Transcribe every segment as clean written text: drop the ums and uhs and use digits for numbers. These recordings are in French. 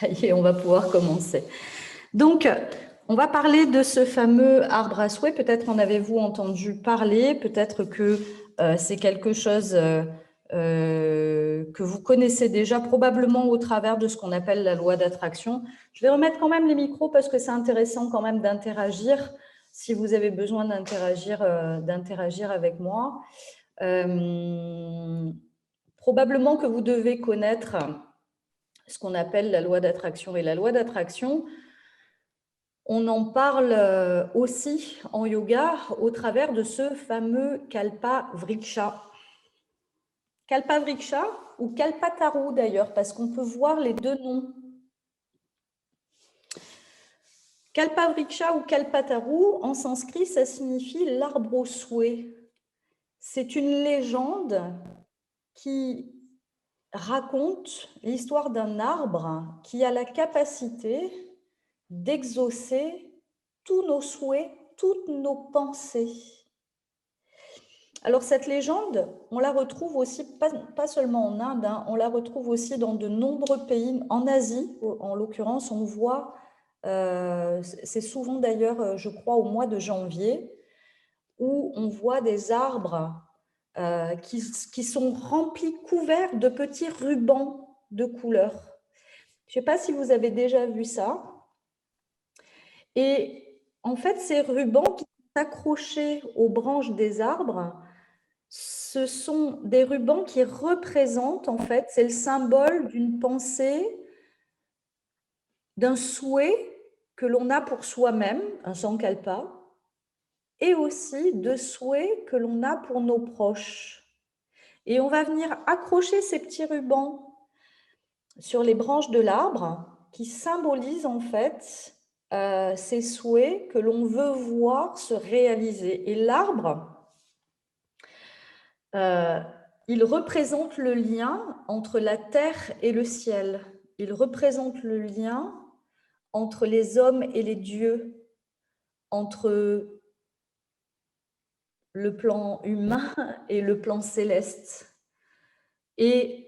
Ça y est, on va pouvoir commencer. Donc, on va parler de ce fameux arbre à souhait. Peut-être en avez-vous entendu parler, peut-être que c'est quelque chose que vous connaissez déjà, probablement au travers de ce qu'on appelle la loi d'attraction. Je vais remettre quand même les micros parce que c'est intéressant quand même d'interagir, si vous avez besoin d'interagir avec moi. Probablement que vous devez connaître ce qu'on appelle la loi d'attraction. Et la loi d'attraction, on en parle aussi en yoga au travers de ce fameux Kalpa Vriksha. Kalpa Vriksha ou Kalpataru d'ailleurs, parce qu'on peut voir les deux noms. Kalpa Vriksha ou Kalpataru, en sanskrit, ça signifie l'arbre au souhait. C'est une légende qui raconte l'histoire d'un arbre qui a la capacité d'exaucer tous nos souhaits, toutes nos pensées. Alors cette légende, on la retrouve aussi, pas seulement en Inde, hein, on la retrouve aussi dans de nombreux pays, en Asie en l'occurrence, on voit, c'est souvent d'ailleurs, je crois, au mois de janvier, où on voit des arbres qui sont remplis, couverts de petits rubans de couleurs. Je ne sais pas si vous avez déjà vu ça. Et en fait, ces rubans qui sont accrochés aux branches des arbres, ce sont des rubans qui représentent, en fait, c'est le symbole d'une pensée, d'un souhait que l'on a pour soi-même, un sankalpa, et aussi de souhaits que l'on a pour nos proches. Et on va venir accrocher ces petits rubans sur les branches de l'arbre qui symbolisent en fait ces souhaits que l'on veut voir se réaliser. Et l'arbre, il représente le lien entre la terre et le ciel. Il représente le lien entre les hommes et les dieux, entre le plan humain et le plan céleste. Et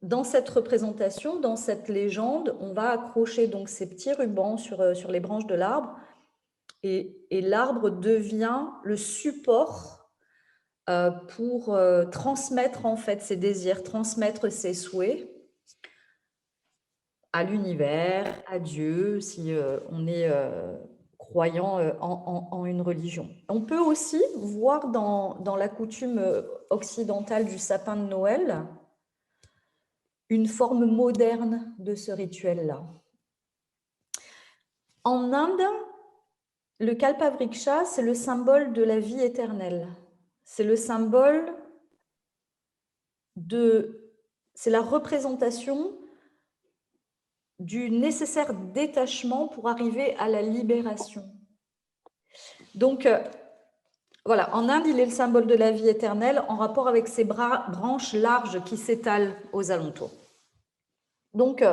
dans cette représentation, dans cette légende, on va accrocher donc ces petits rubans sur les branches de l'arbre et l'arbre devient le support pour transmettre en fait ses désirs, transmettre ses souhaits à l'univers, à Dieu, si on est croyant en une religion. On peut aussi voir dans la coutume occidentale du sapin de Noël une forme moderne de ce rituel-là. En Inde, le Kalpavriksha, c'est le symbole de la vie éternelle. C'est le symbole c'est la représentation du nécessaire détachement pour arriver à la libération. Donc, voilà, en Inde, il est le symbole de la vie éternelle en rapport avec ces branches larges qui s'étalent aux alentours. Donc,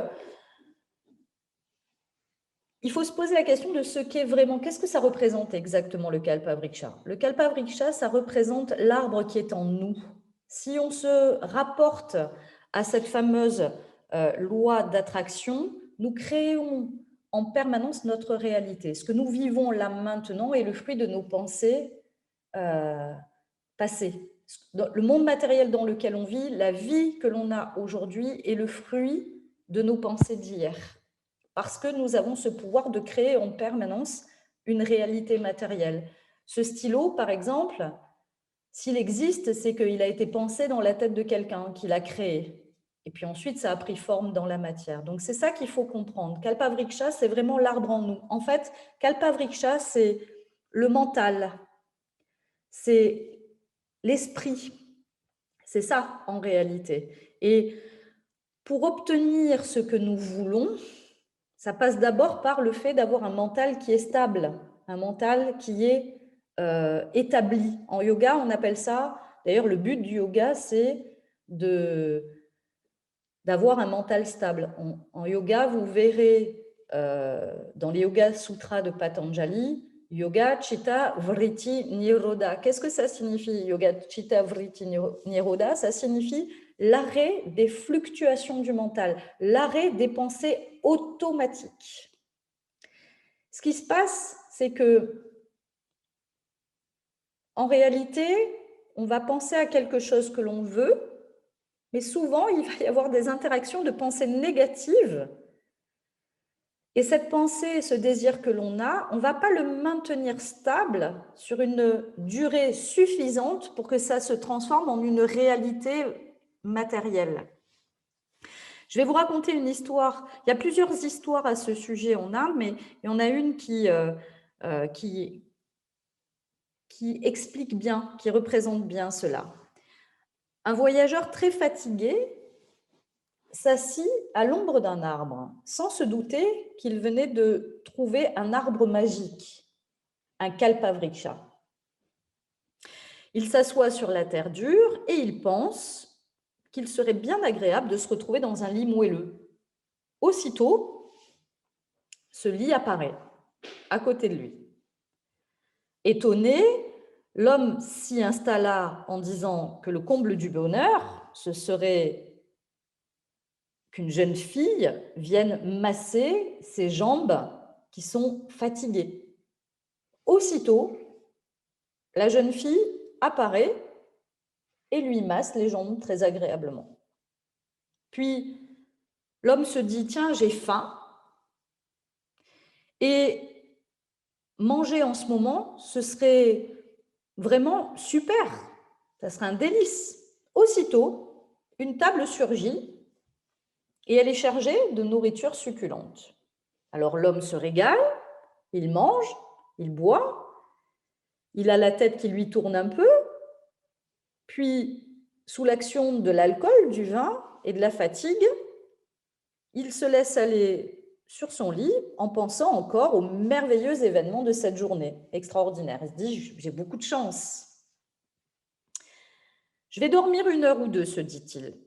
il faut se poser la question de ce qu'est vraiment, qu'est-ce que ça représente exactement le Kalpavriksha? Le Kalpavriksha, ça représente l'arbre qui est en nous. Si on se rapporte à cette fameuse loi d'attraction, nous créons en permanence notre réalité. Ce que nous vivons là maintenant est le fruit de nos pensées passées. Le monde matériel dans lequel on vit, la vie que l'on a aujourd'hui est le fruit de nos pensées d'hier. Parce que nous avons ce pouvoir de créer en permanence une réalité matérielle. Ce stylo, par exemple, s'il existe, c'est qu'il a été pensé dans la tête de quelqu'un qui l'a créé. Et puis ensuite, ça a pris forme dans la matière. Donc, c'est ça qu'il faut comprendre. Kalpavriksha, c'est vraiment l'arbre en nous. En fait, Kalpavriksha, c'est le mental, c'est l'esprit. C'est ça, en réalité. Et pour obtenir ce que nous voulons, ça passe d'abord par le fait d'avoir un mental qui est stable, un mental qui est établi. En yoga, on appelle ça, d'ailleurs le but du yoga, c'est d'avoir un mental stable. En yoga, vous verrez dans les Yoga Sutras de Patanjali, Yoga Chitta Vritti Nirodha. Qu'est-ce que ça signifie, Yoga Chitta Vritti Nirodha? Ça signifie l'arrêt des fluctuations du mental, l'arrêt des pensées automatiques. Ce qui se passe, c'est que, en réalité, on va penser à quelque chose que l'on veut, mais souvent, il va y avoir des interactions de pensées négatives. Et cette pensée, ce désir que l'on a, on ne va pas le maintenir stable sur une durée suffisante pour que ça se transforme en une réalité matérielle. Je vais vous raconter une histoire. Il y a plusieurs histoires à ce sujet en Inde, mais il y en a une qui explique bien, qui représente bien cela. Un voyageur très fatigué s'assit à l'ombre d'un arbre, sans se douter qu'il venait de trouver un arbre magique, un kalpavriksha. Il s'assoit sur la terre dure et il pense qu'il serait bien agréable de se retrouver dans un lit moelleux. Aussitôt, ce lit apparaît à côté de lui. Étonné, l'homme s'y installa en disant que le comble du bonheur, ce serait qu'une jeune fille vienne masser ses jambes qui sont fatiguées. Aussitôt, la jeune fille apparaît et lui masse les jambes très agréablement. Puis, l'homme se dit, tiens, j'ai faim, et manger en ce moment, ce serait vraiment super, ça serait un délice. Aussitôt, une table surgit et elle est chargée de nourriture succulente. Alors l'homme se régale, il mange, il boit, il a la tête qui lui tourne un peu, puis sous l'action de l'alcool, du vin et de la fatigue, il se laisse aller sur son lit en pensant encore aux merveilleux événements de cette journée extraordinaire. Il se dit, j'ai beaucoup de chance. Je vais dormir 1 heure ou 2, se dit-il.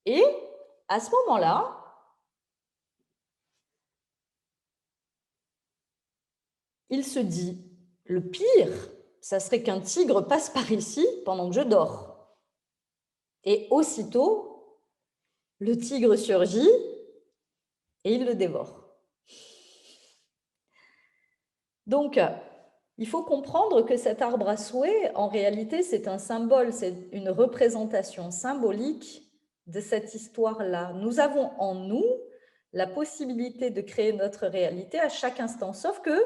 Et à ce moment-là, il se dit, le pire, ça serait qu'un tigre passe par ici pendant que je dors. Et aussitôt, le tigre surgit et il le dévore. Donc, il faut comprendre que cet arbre à souhait, en réalité, c'est un symbole, c'est une représentation symbolique de cette histoire-là. Nous avons en nous la possibilité de créer notre réalité à chaque instant, sauf que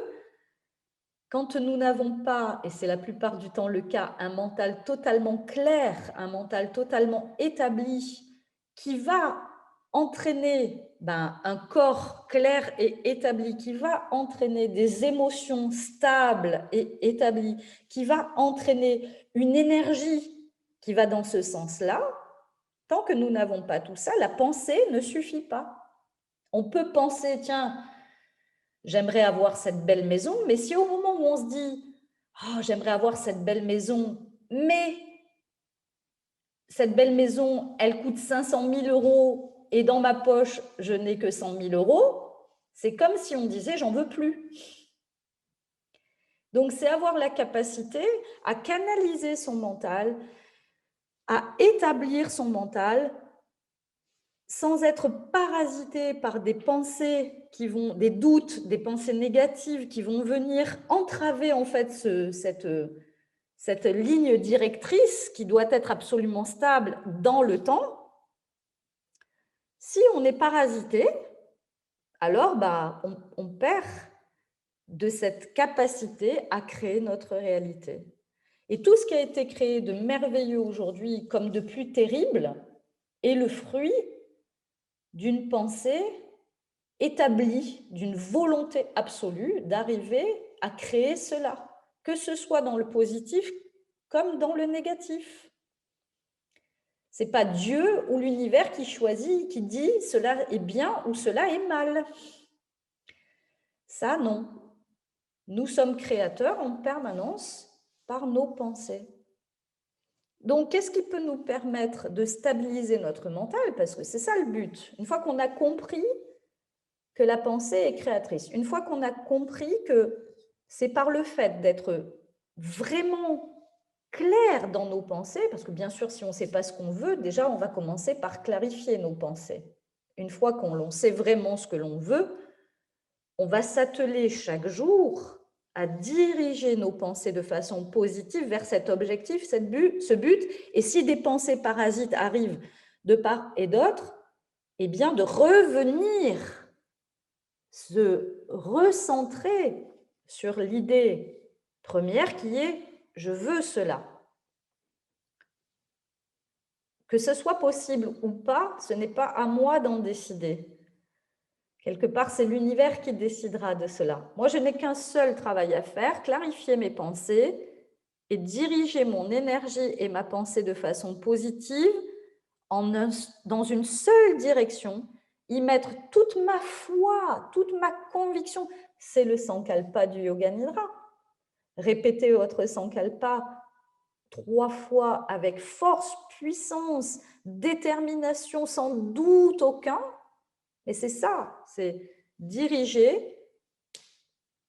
quand nous n'avons pas, et c'est la plupart du temps le cas, un mental totalement clair, un mental totalement établi, qui va entraîner un corps clair et établi, qui va entraîner des émotions stables et établies, qui va entraîner une énergie qui va dans ce sens-là, tant que nous n'avons pas tout ça, la pensée ne suffit pas. On peut penser, tiens, j'aimerais avoir cette belle maison, mais si au moment où on se dit « Oh, j'aimerais avoir cette belle maison, mais cette belle maison, elle coûte 500 000 € et dans ma poche, je n'ai que 100 000 €, c'est comme si on disait « j'en veux plus ». Donc, c'est avoir la capacité à canaliser son mental, à établir son mental sans être parasité par des pensées qui vont, des doutes, des pensées négatives qui vont venir entraver en fait cette ligne directrice qui doit être absolument stable dans le temps. Si on est parasité, alors on perd de cette capacité à créer notre réalité. Et tout ce qui a été créé de merveilleux aujourd'hui comme de plus terrible est le fruit d'une pensée établie, d'une volonté absolue d'arriver à créer cela, que ce soit dans le positif comme dans le négatif. Ce n'est pas Dieu ou l'univers qui choisit, qui dit cela est bien ou cela est mal. Ça, non. Nous sommes créateurs en permanence par nos pensées. Donc, qu'est-ce qui peut nous permettre de stabiliser notre mental? Parce que c'est ça le but. Une fois qu'on a compris que la pensée est créatrice, une fois qu'on a compris que c'est par le fait d'être vraiment clairs dans nos pensées, parce que bien sûr, si on ne sait pas ce qu'on veut, déjà, on va commencer par clarifier nos pensées. Une fois qu'on sait vraiment ce que l'on veut, on va s'atteler chaque jour à diriger nos pensées de façon positive vers cet objectif, ce but. Et si des pensées parasites arrivent de part et d'autre, eh bien de revenir, se recentrer sur l'idée première qui est « je veux cela ». Que ce soit possible ou pas, ce n'est pas à moi d'en décider. Quelque part, c'est l'univers qui décidera de cela. Moi, je n'ai qu'un seul travail à faire, clarifier mes pensées et diriger mon énergie et ma pensée de façon positive dans une seule direction, y mettre toute ma foi, toute ma conviction. C'est le Sankalpa du Yoga Nidra. Répétez votre Sankalpa 3 fois avec force, puissance, détermination, sans doute aucun. Mais c'est ça, c'est diriger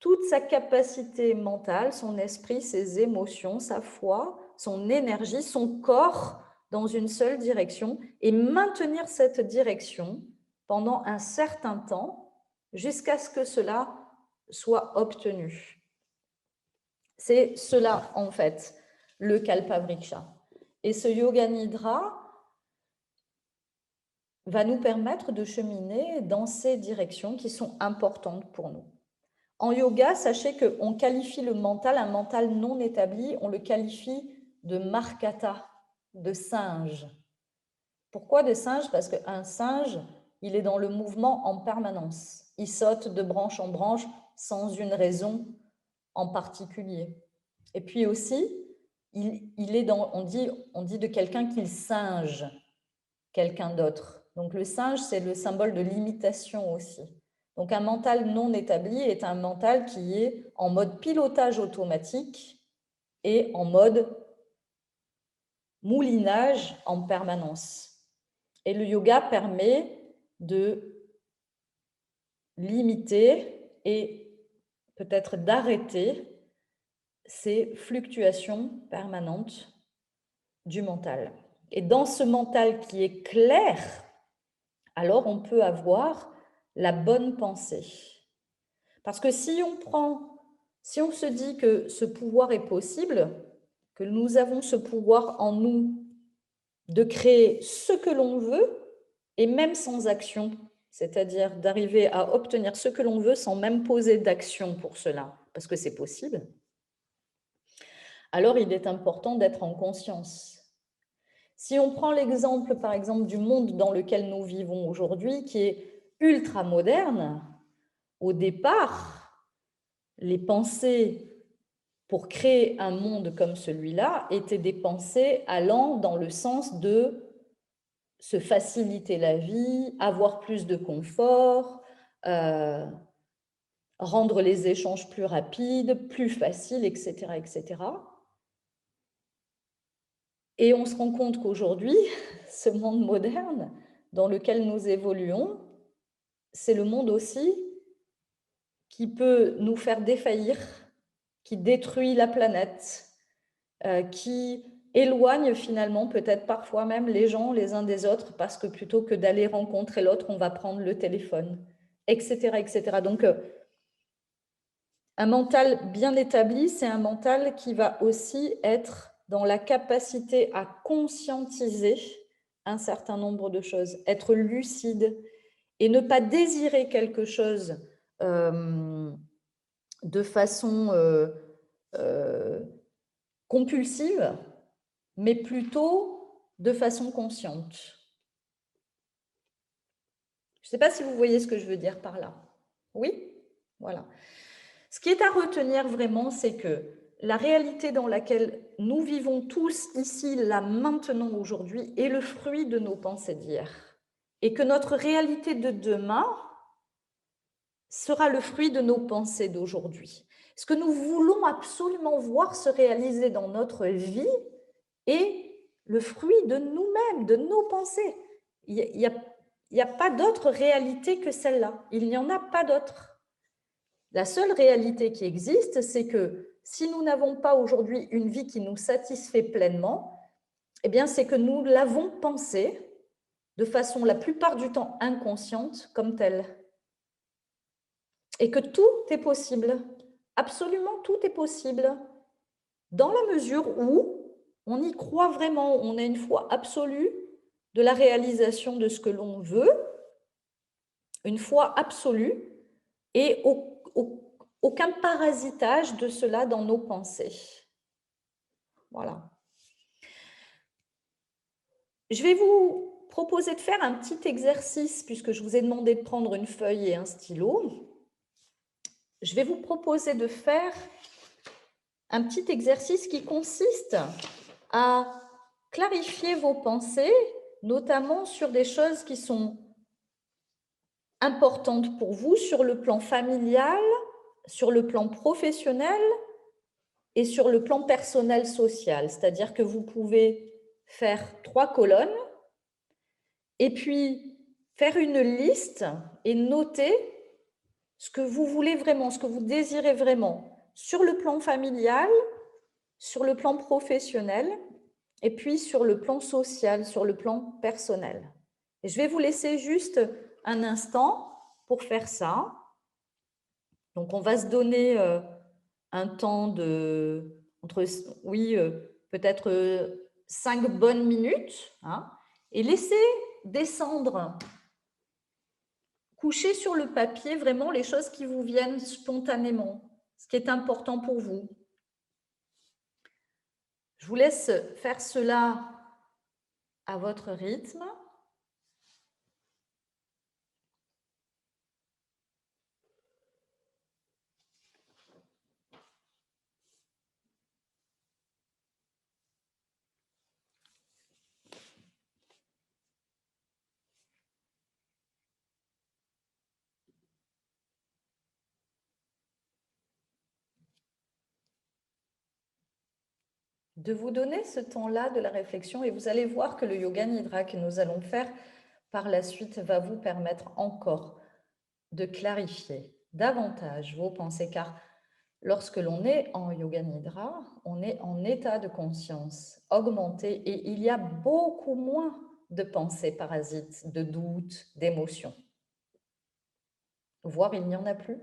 toute sa capacité mentale, son esprit, ses émotions, sa foi, son énergie, son corps dans une seule direction et maintenir cette direction pendant un certain temps jusqu'à ce que cela soit obtenu. C'est cela, en fait, le Kalpavriksha. Et ce Yoga Nidra va nous permettre de cheminer dans ces directions qui sont importantes pour nous. En yoga, sachez qu'on qualifie le mental, un mental non établi, on le qualifie de markata, de singe. Pourquoi de singe? Parce qu'un singe, il est dans le mouvement en permanence. Il saute de branche en branche sans une raison en particulier. Et puis aussi, il est dans, on dit de quelqu'un qu'il singe quelqu'un d'autre. Donc le singe, c'est le symbole de l'imitation aussi. Donc un mental non établi est un mental qui est en mode pilotage automatique et en mode moulinage en permanence. Et le yoga permet de limiter et peut-être d'arrêter ces fluctuations permanentes du mental. Et dans ce mental qui est clair, alors on peut avoir la bonne pensée. Parce que si on se dit que ce pouvoir est possible, que nous avons ce pouvoir en nous de créer ce que l'on veut, et même sans action, c'est-à-dire d'arriver à obtenir ce que l'on veut sans même poser d'action pour cela, parce que c'est possible, alors il est important d'être en conscience. Si on prend l'exemple, par exemple, du monde dans lequel nous vivons aujourd'hui, qui est ultra moderne, au départ, les pensées pour créer un monde comme celui-là étaient des pensées allant dans le sens de se faciliter la vie, avoir plus de confort, rendre les échanges plus rapides, plus faciles, etc., etc. Et on se rend compte qu'aujourd'hui, ce monde moderne dans lequel nous évoluons, c'est le monde aussi qui peut nous faire défaillir, qui détruit la planète, qui éloigne finalement peut-être parfois même les gens les uns des autres parce que plutôt que d'aller rencontrer l'autre, on va prendre le téléphone, etc., etc. Donc, un mental bien établi, c'est un mental qui va aussi être dans la capacité à conscientiser un certain nombre de choses, être lucide et ne pas désirer quelque chose de façon compulsive, mais plutôt de façon consciente. Je ne sais pas si vous voyez ce que je veux dire par là. Oui? Voilà. Ce qui est à retenir vraiment, c'est que la réalité dans laquelle nous vivons tous ici, là, maintenant, aujourd'hui, est le fruit de nos pensées d'hier. Et que notre réalité de demain sera le fruit de nos pensées d'aujourd'hui. Ce que nous voulons absolument voir se réaliser dans notre vie est le fruit de nous-mêmes, de nos pensées. Il n'y a pas d'autre réalité que celle-là. Il n'y en a pas d'autre. La seule réalité qui existe, c'est que si nous n'avons pas aujourd'hui une vie qui nous satisfait pleinement, eh bien, c'est que nous l'avons pensée de façon la plupart du temps inconsciente comme telle. Et que tout est possible. Absolument tout est possible. Dans la mesure où on y croit vraiment, on a une foi absolue de la réalisation de ce que l'on veut, une foi absolue et aucun parasitage de cela dans nos pensées. Voilà. Je vais vous proposer de faire un petit exercice, puisque je vous ai demandé de prendre une feuille et un stylo. Je vais vous proposer de faire un petit exercice qui consiste à clarifier vos pensées, notamment sur des choses qui sont importantes pour vous sur le plan familial, sur le plan professionnel et sur le plan personnel social. C'est-à-dire que vous pouvez faire 3 colonnes et puis faire une liste et noter ce que vous voulez vraiment, ce que vous désirez vraiment sur le plan familial, sur le plan professionnel et puis sur le plan social, sur le plan personnel. Et je vais vous laisser juste un instant pour faire ça. Donc, on va se donner un temps de, peut-être 5 bonnes minutes, hein, et laisser descendre, coucher sur le papier vraiment les choses qui vous viennent spontanément, ce qui est important pour vous. Je vous laisse faire cela à votre rythme. De vous donner ce temps-là de la réflexion et vous allez voir que le yoga nidra que nous allons faire par la suite va vous permettre encore de clarifier davantage vos pensées car lorsque l'on est en yoga nidra, on est en état de conscience augmenté et il y a beaucoup moins de pensées parasites, de doutes, d'émotions. Voire il n'y en a plus.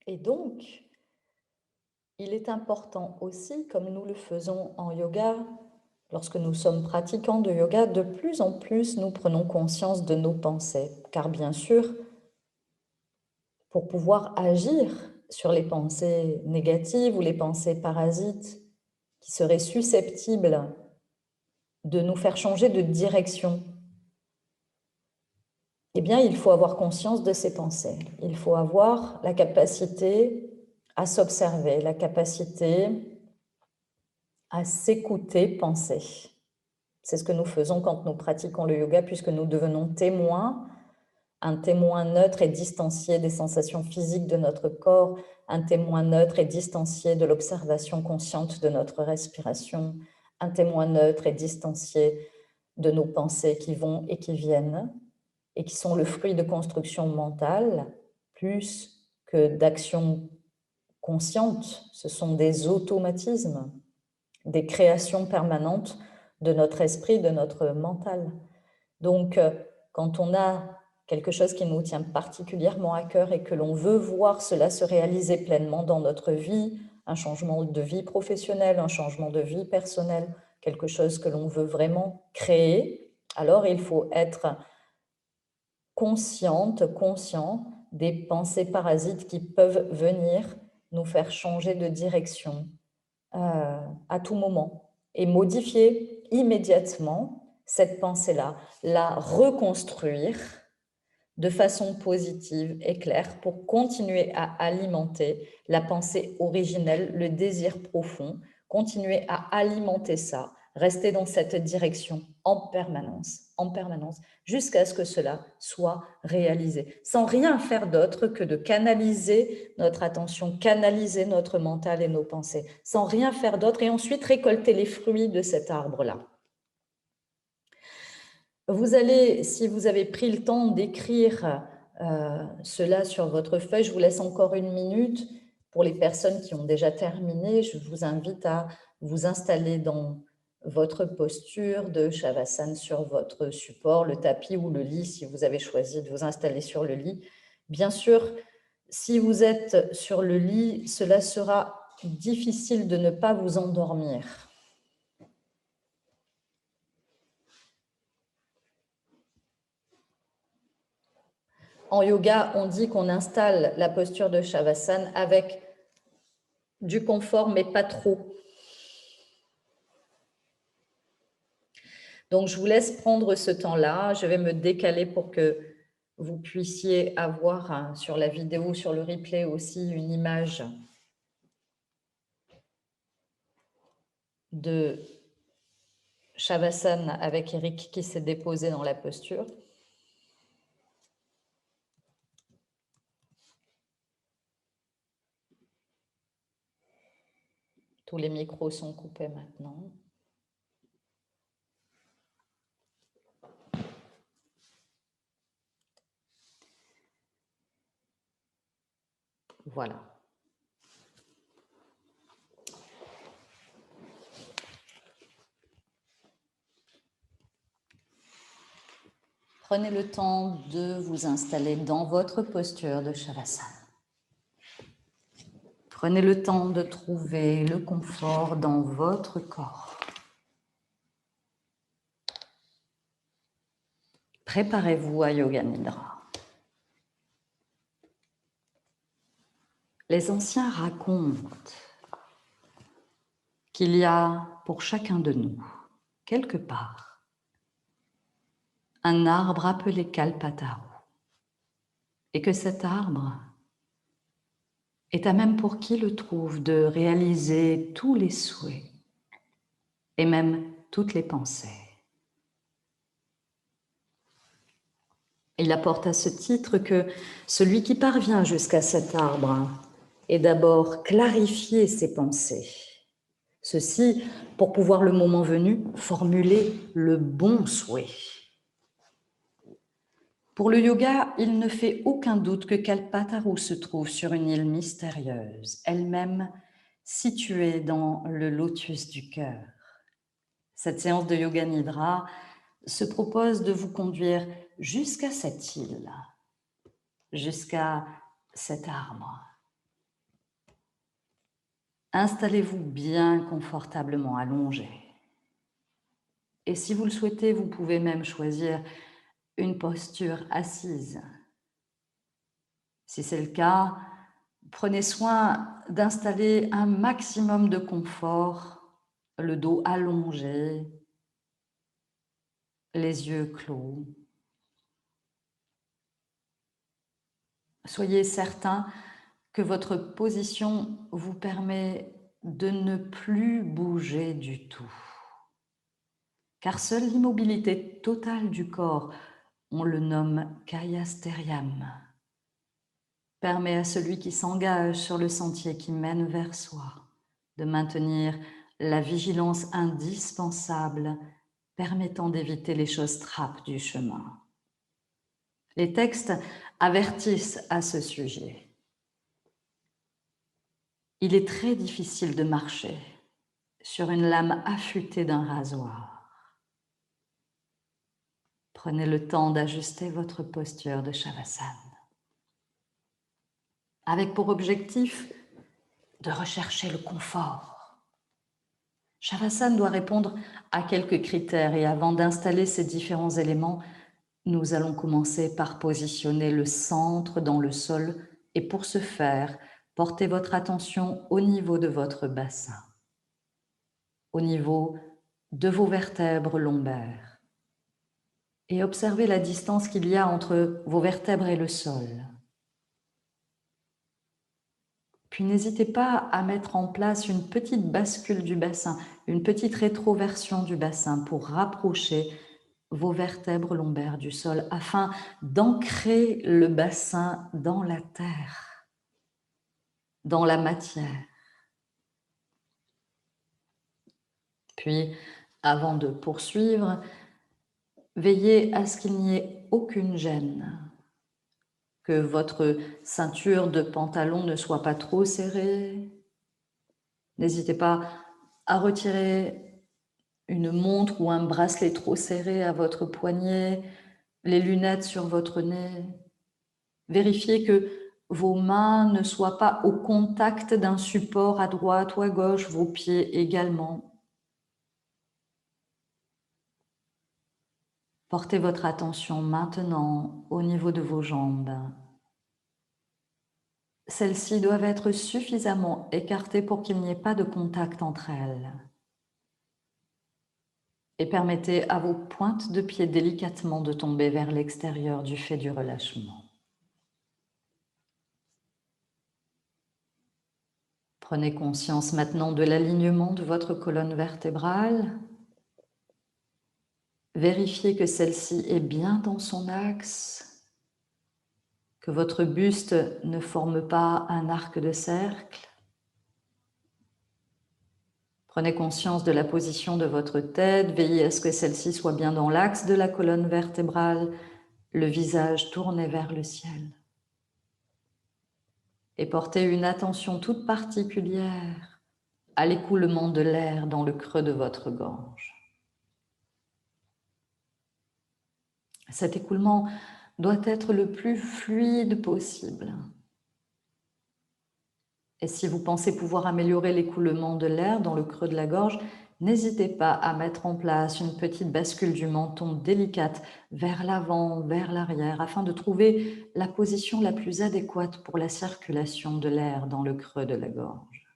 Et donc, il est important aussi, comme nous le faisons en yoga, lorsque nous sommes pratiquants de yoga, de plus en plus nous prenons conscience de nos pensées. Car bien sûr, pour pouvoir agir sur les pensées négatives ou les pensées parasites qui seraient susceptibles de nous faire changer de direction, eh bien, il faut avoir conscience de ces pensées. Il faut avoir la capacité à s'observer, la capacité à s'écouter penser. C'est ce que nous faisons quand nous pratiquons le yoga, puisque nous devenons témoins, un témoin neutre et distancié des sensations physiques de notre corps, un témoin neutre et distancié de l'observation consciente de notre respiration, un témoin neutre et distancié de nos pensées qui vont et qui viennent, et qui sont le fruit de constructions mentales, plus que d'actions conscientes. Ce sont des automatismes, des créations permanentes de notre esprit, de notre mental. Donc, quand on a quelque chose qui nous tient particulièrement à cœur et que l'on veut voir cela se réaliser pleinement dans notre vie, un changement de vie professionnelle, un changement de vie personnelle, quelque chose que l'on veut vraiment créer, alors il faut être consciente, conscient des pensées parasites qui peuvent venir nous faire changer de direction à tout moment et modifier immédiatement cette pensée-là, la reconstruire de façon positive et claire pour continuer à alimenter la pensée originelle, le désir profond, continuer à alimenter ça, rester dans cette direction en permanence, jusqu'à ce que cela soit réalisé, sans rien faire d'autre que de canaliser notre attention, canaliser notre mental et nos pensées, sans rien faire d'autre et ensuite récolter les fruits de cet arbre-là. Vous allez, si vous avez pris le temps d'écrire cela sur votre feuille, je vous laisse encore 1 minute. Pour les personnes qui ont déjà terminé, je vous invite à vous installer dans votre posture de Shavasana sur votre support, le tapis ou le lit, si vous avez choisi de vous installer sur le lit. Bien sûr, si vous êtes sur le lit, cela sera difficile de ne pas vous endormir. En yoga, on dit qu'on installe la posture de Shavasana avec du confort, mais pas trop. Donc, je vous laisse prendre ce temps-là. Je vais me décaler pour que vous puissiez avoir sur la vidéo, sur le replay aussi, une image de Shavasana avec Eric qui s'est déposé dans la posture. Tous les micros sont coupés maintenant. Voilà. Prenez le temps de vous installer dans votre posture de Shavasana. Prenez le temps de trouver le confort dans votre corps. Préparez-vous à Yoga Nidra. Les anciens racontent qu'il y a pour chacun de nous, quelque part, un arbre appelé Kalpataru, et que cet arbre est à même pour qui le trouve de réaliser tous les souhaits et même toutes les pensées. Il apporte à ce titre que celui qui parvient jusqu'à cet arbre est d'abord clarifier ses pensées. Ceci pour pouvoir, le moment venu, formuler le bon souhait. Pour le yoga, il ne fait aucun doute que Kalpataru se trouve sur une île mystérieuse, elle-même située dans le lotus du cœur. Cette séance de Yoga Nidra se propose de vous conduire jusqu'à cette île, jusqu'à cet arbre. Installez-vous bien confortablement allongé. Et si vous le souhaitez, vous pouvez même choisir une posture assise. Si c'est le cas, prenez soin d'installer un maximum de confort, le dos allongé, les yeux clos. Soyez certain que votre position vous permet de ne plus bouger du tout. Car seule l'immobilité totale du corps, on le nomme Kayastheriam, permet à celui qui s'engage sur le sentier qui mène vers soi de maintenir la vigilance indispensable permettant d'éviter les choses trappes du chemin. Les textes avertissent à ce sujet. Il est très difficile de marcher sur une lame affûtée d'un rasoir. Prenez le temps d'ajuster votre posture de Shavasana, avec pour objectif de rechercher le confort. Shavasana doit répondre à quelques critères et avant d'installer ces différents éléments, nous allons commencer par positionner le centre dans le sol et pour ce faire, portez votre attention au niveau de votre bassin, au niveau de vos vertèbres lombaires et observez la distance qu'il y a entre vos vertèbres et le sol. Puis n'hésitez pas à mettre en place une petite bascule du bassin, une petite rétroversion du bassin pour rapprocher vos vertèbres lombaires du sol afin d'ancrer le bassin dans la terre, dans la matière. Puis, avant de poursuivre, veillez à ce qu'il n'y ait aucune gêne, que votre ceinture de pantalon ne soit pas trop serrée. N'hésitez pas à retirer une montre ou un bracelet trop serré à votre poignet, les lunettes sur votre nez. Vérifiez que vos mains ne soient pas au contact d'un support à droite ou à gauche, vos pieds également. Portez votre attention maintenant au niveau de vos jambes. Celles-ci doivent être suffisamment écartées pour qu'il n'y ait pas de contact entre elles. Et permettez à vos pointes de pied délicatement de tomber vers l'extérieur du fait du relâchement. Prenez conscience maintenant de l'alignement de votre colonne vertébrale. Vérifiez que celle-ci est bien dans son axe, que votre buste ne forme pas un arc de cercle. Prenez conscience de la position de votre tête, veillez à ce que celle-ci soit bien dans l'axe de la colonne vertébrale, le visage tourné vers le ciel. Et portez une attention toute particulière à l'écoulement de l'air dans le creux de votre gorge. Cet écoulement doit être le plus fluide possible. Et si vous pensez pouvoir améliorer l'écoulement de l'air dans le creux de la gorge, n'hésitez pas à mettre en place une petite bascule du menton délicate vers l'avant, vers l'arrière, afin de trouver la position la plus adéquate pour la circulation de l'air dans le creux de la gorge.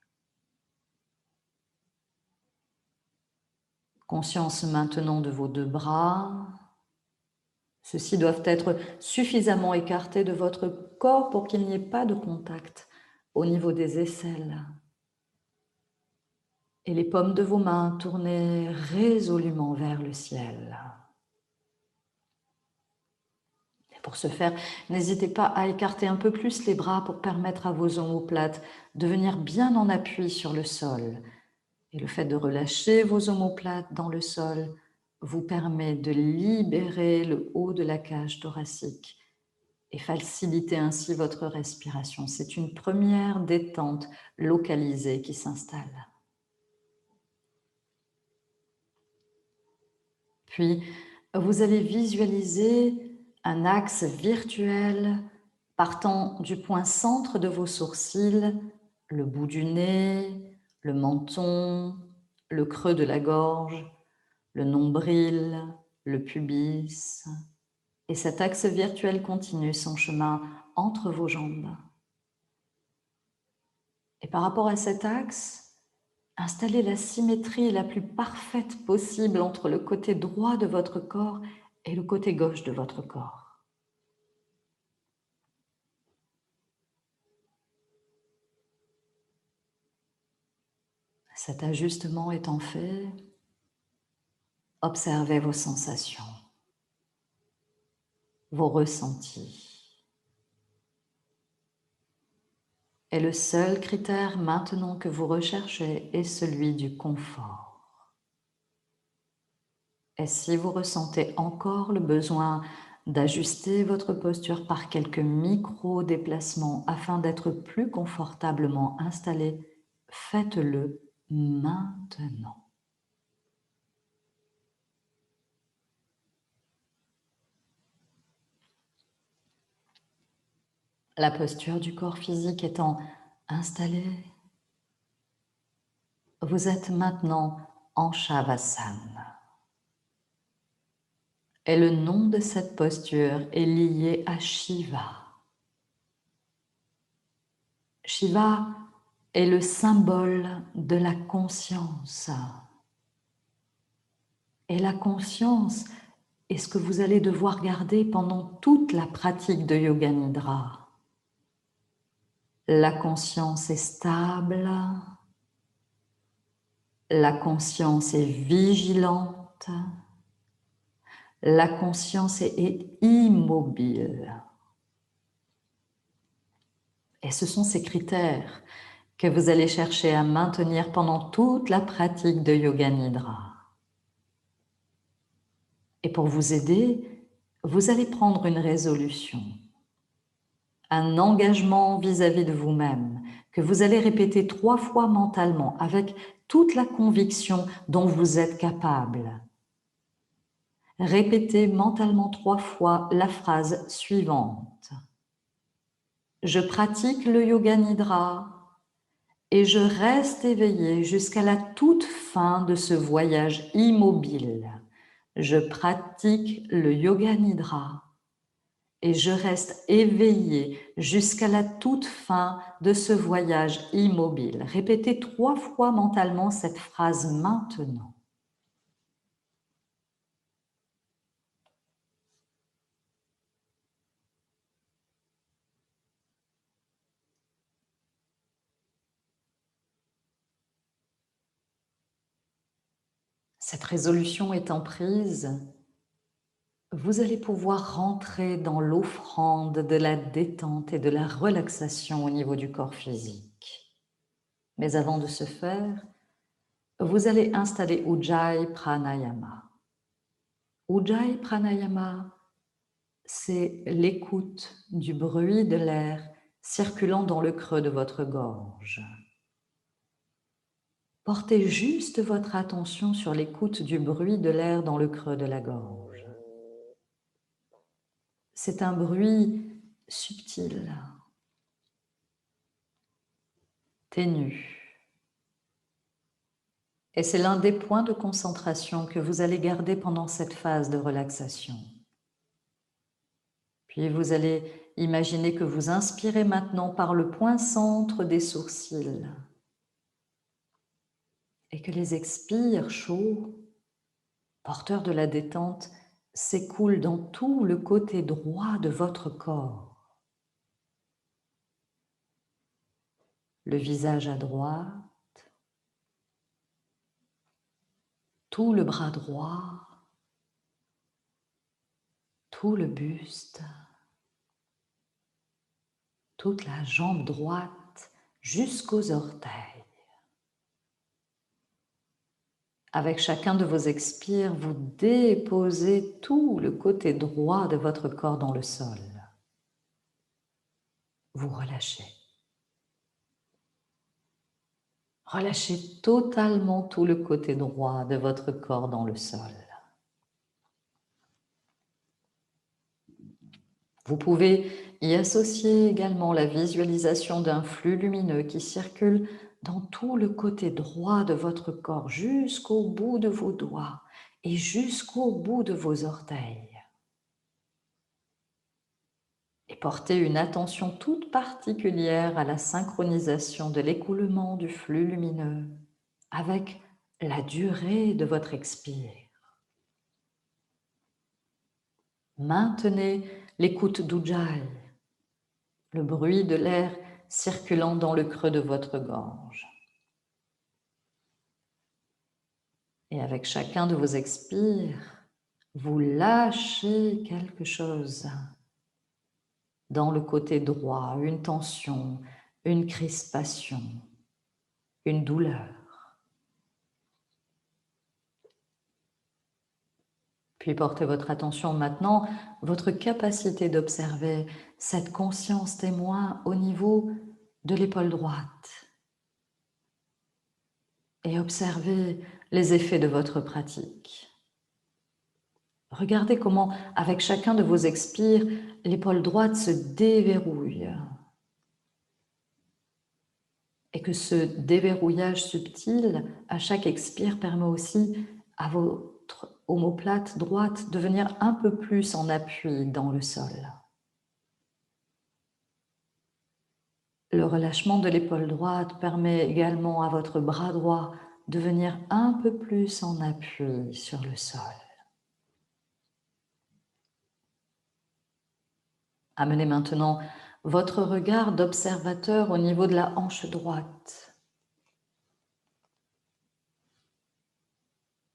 Conscience maintenant de vos deux bras. Ceux-ci doivent être suffisamment écartés de votre corps pour qu'il n'y ait pas de contact au niveau des aisselles. Et les paumes de vos mains tournées résolument vers le ciel. Et pour ce faire, n'hésitez pas à écarter un peu plus les bras pour permettre à vos omoplates de venir bien en appui sur le sol. Et le fait de relâcher vos omoplates dans le sol vous permet de libérer le haut de la cage thoracique et faciliter ainsi votre respiration. C'est une première détente localisée qui s'installe. Puis, vous allez visualiser un axe virtuel partant du point centre de vos sourcils, le bout du nez, le menton, le creux de la gorge, le nombril, le pubis. Et cet axe virtuel continue son chemin entre vos jambes. Et par rapport à cet axe, installez la symétrie la plus parfaite possible entre le côté droit de votre corps et le côté gauche de votre corps. Cet ajustement étant fait, observez vos sensations, vos ressentis. Et le seul critère maintenant que vous recherchez est celui du confort. Et si vous ressentez encore le besoin d'ajuster votre posture par quelques micro-déplacements afin d'être plus confortablement installé, faites-le maintenant. La posture du corps physique étant installée, vous êtes maintenant en Shavasana. Et le nom de cette posture est lié à Shiva. Shiva est le symbole de la conscience. Et la conscience est ce que vous allez devoir garder pendant toute la pratique de Yoga Nidra. La conscience est stable, la conscience est vigilante, la conscience est immobile. Et ce sont ces critères que vous allez chercher à maintenir pendant toute la pratique de Yoga Nidra. Et pour vous aider, vous allez prendre une résolution, un engagement vis-à-vis de vous-même, que vous allez répéter 3 fois mentalement avec toute la conviction dont vous êtes capable. Répétez mentalement 3 fois la phrase suivante. Je pratique le Yoga Nidra et je reste éveillé jusqu'à la toute fin de ce voyage immobile. Je pratique le Yoga Nidra et je reste éveillé jusqu'à la toute fin de ce voyage immobile. Répétez 3 fois mentalement cette phrase maintenant. Cette résolution étant prise, vous allez pouvoir rentrer dans l'offrande de la détente et de la relaxation au niveau du corps physique. Mais avant de ce faire, vous allez installer Ujjayi Pranayama. Ujjayi Pranayama, c'est l'écoute du bruit de l'air circulant dans le creux de votre gorge. Portez juste votre attention sur l'écoute du bruit de l'air dans le creux de la gorge. C'est un bruit subtil, ténu. Et c'est l'un des points de concentration que vous allez garder pendant cette phase de relaxation. Puis vous allez imaginer que vous inspirez maintenant par le point centre des sourcils et que les expires chauds, porteurs de la détente, s'écoulent dans tout le côté droit de votre corps. Le visage à droite, tout le bras droit, tout le buste, toute la jambe droite jusqu'aux orteils. Avec chacun de vos expires, vous déposez tout le côté droit de votre corps dans le sol. Vous relâchez. Relâchez totalement tout le côté droit de votre corps dans le sol. Vous pouvez y associer également la visualisation d'un flux lumineux qui circule dans tout le côté droit de votre corps jusqu'au bout de vos doigts et jusqu'au bout de vos orteils. Et portez une attention toute particulière à la synchronisation de l'écoulement du flux lumineux avec la durée de votre expire. Maintenez l'écoute d'Ujjayi, le bruit de l'air circulant dans le creux de votre gorge. Et avec chacun de vos expires, vous lâchez quelque chose dans le côté droit, une tension, une crispation, une douleur. Puis portez votre attention maintenant, votre capacité d'observer cette conscience témoin au niveau de l'épaule droite. Et observez les effets de votre pratique. Regardez comment, avec chacun de vos expires, l'épaule droite se déverrouille, Et que ce déverrouillage subtil, à chaque expire, permet aussi à votre omoplate droite de venir un peu plus en appui dans le sol. Le relâchement de l'épaule droite permet également à votre bras droit de venir un peu plus en appui sur le sol. Amenez maintenant votre regard d'observateur au niveau de la hanche droite.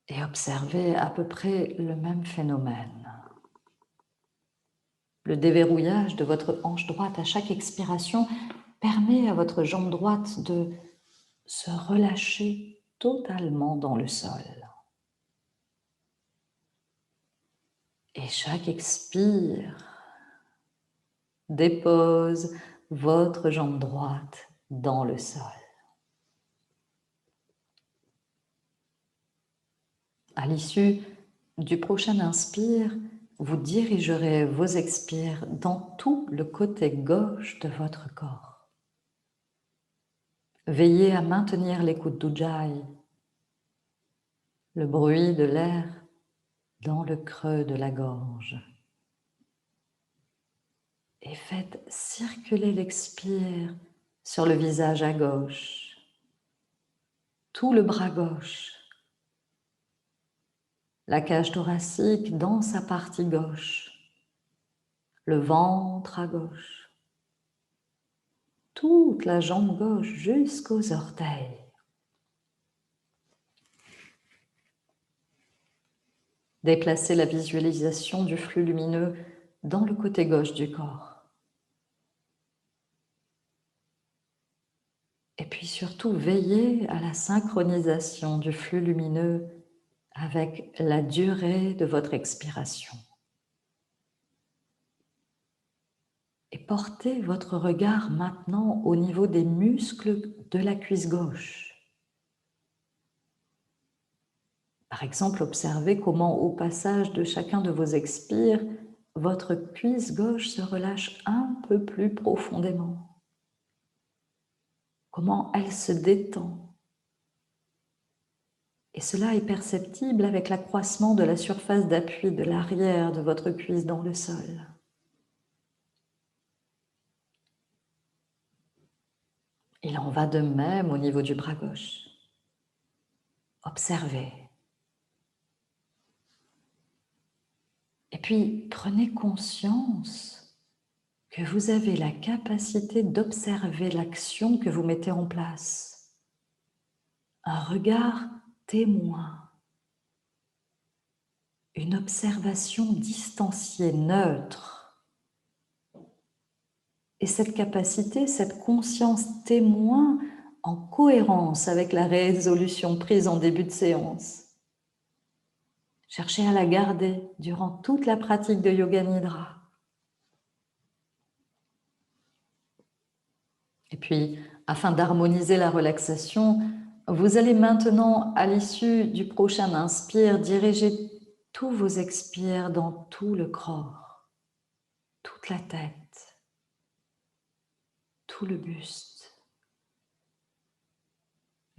Et observez à peu près le même phénomène. Le déverrouillage de votre hanche droite à chaque expiration permet à votre jambe droite de se relâcher totalement dans le sol. Et chaque expire dépose votre jambe droite dans le sol. À l'issue du prochain inspire, vous dirigerez vos expires dans tout le côté gauche de votre corps. Veillez à maintenir l'écoute d'Ujjayi, le bruit de l'air dans le creux de la gorge. Et faites circuler l'expire sur le visage à gauche, tout le bras gauche, la cage thoracique dans sa partie gauche, le ventre à gauche, toute la jambe gauche jusqu'aux orteils. Déplacez la visualisation du flux lumineux dans le côté gauche du corps. Et puis surtout, veillez à la synchronisation du flux lumineux avec la durée de votre expiration. Et portez votre regard maintenant au niveau des muscles de la cuisse gauche. Par exemple, observez comment au passage de chacun de vos expires, votre cuisse gauche se relâche un peu plus profondément. Comment elle se détend. Et cela est perceptible avec l'accroissement de la surface d'appui de l'arrière de votre cuisse dans le sol. Il en va de même au niveau du bras gauche. Observez. Et puis, prenez conscience que vous avez la capacité d'observer l'action que vous mettez en place. Un regard témoin. Une observation distanciée, neutre. Et cette capacité, cette conscience témoin en cohérence avec la résolution prise en début de séance. Cherchez à la garder durant toute la pratique de Yoga Nidra. Et puis, afin d'harmoniser la relaxation, vous allez maintenant, à l'issue du prochain inspire, diriger tous vos expires dans tout le corps, toute la tête, tout le buste,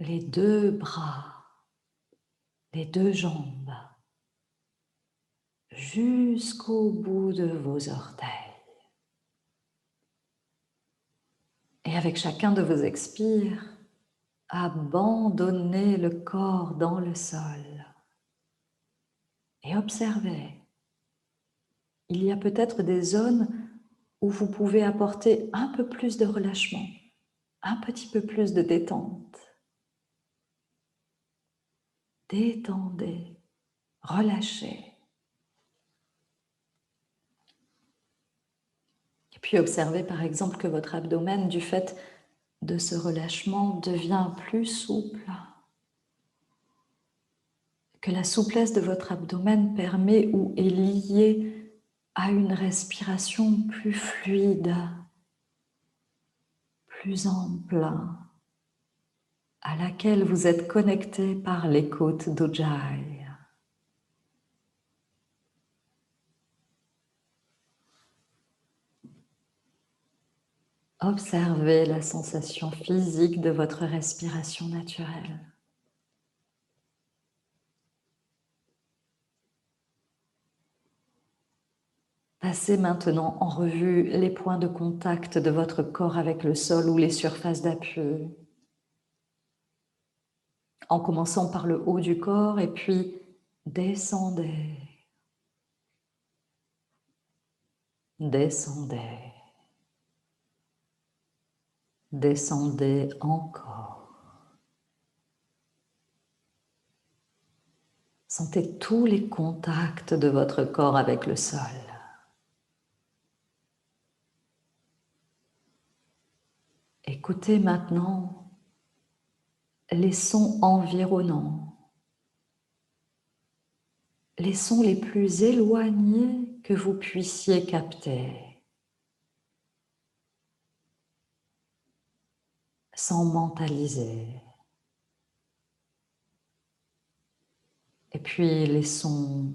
les deux bras, les deux jambes, jusqu'au bout de vos orteils. Et avec chacun de vos expires, abandonnez le corps dans le sol et observez. Il y a peut-être des zones où vous pouvez apporter un peu plus de relâchement, un petit peu plus de détente. Détendez, relâchez. Et puis observez par exemple que votre abdomen, du fait de ce relâchement, devient plus souple. Que la souplesse de votre abdomen permet ou est liée à une respiration plus fluide, plus ample, à laquelle vous êtes connecté par l'écoute d'Ujjayi. Observez la sensation physique de votre respiration naturelle. Passez maintenant en revue les points de contact de votre corps avec le sol ou les surfaces d'appui, en commençant par le haut du corps et puis descendez, descendez, descendez encore. Sentez tous les contacts de votre corps avec le sol. Écoutez maintenant les sons environnants, les sons les plus éloignés que vous puissiez capter, sans mentaliser. Et puis les sons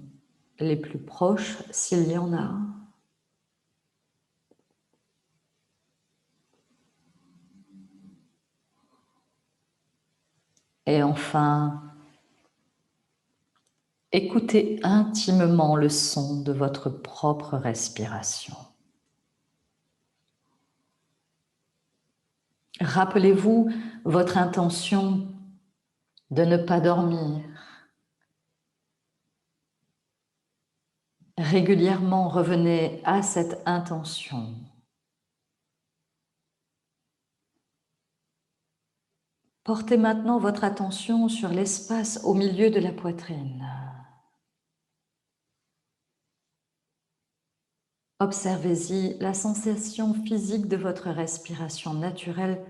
les plus proches, s'il y en a. Et enfin, écoutez intimement le son de votre propre respiration. Rappelez-vous votre intention de ne pas dormir. Régulièrement, revenez à cette intention. Portez maintenant votre attention sur l'espace au milieu de la poitrine. Observez-y la sensation physique de votre respiration naturelle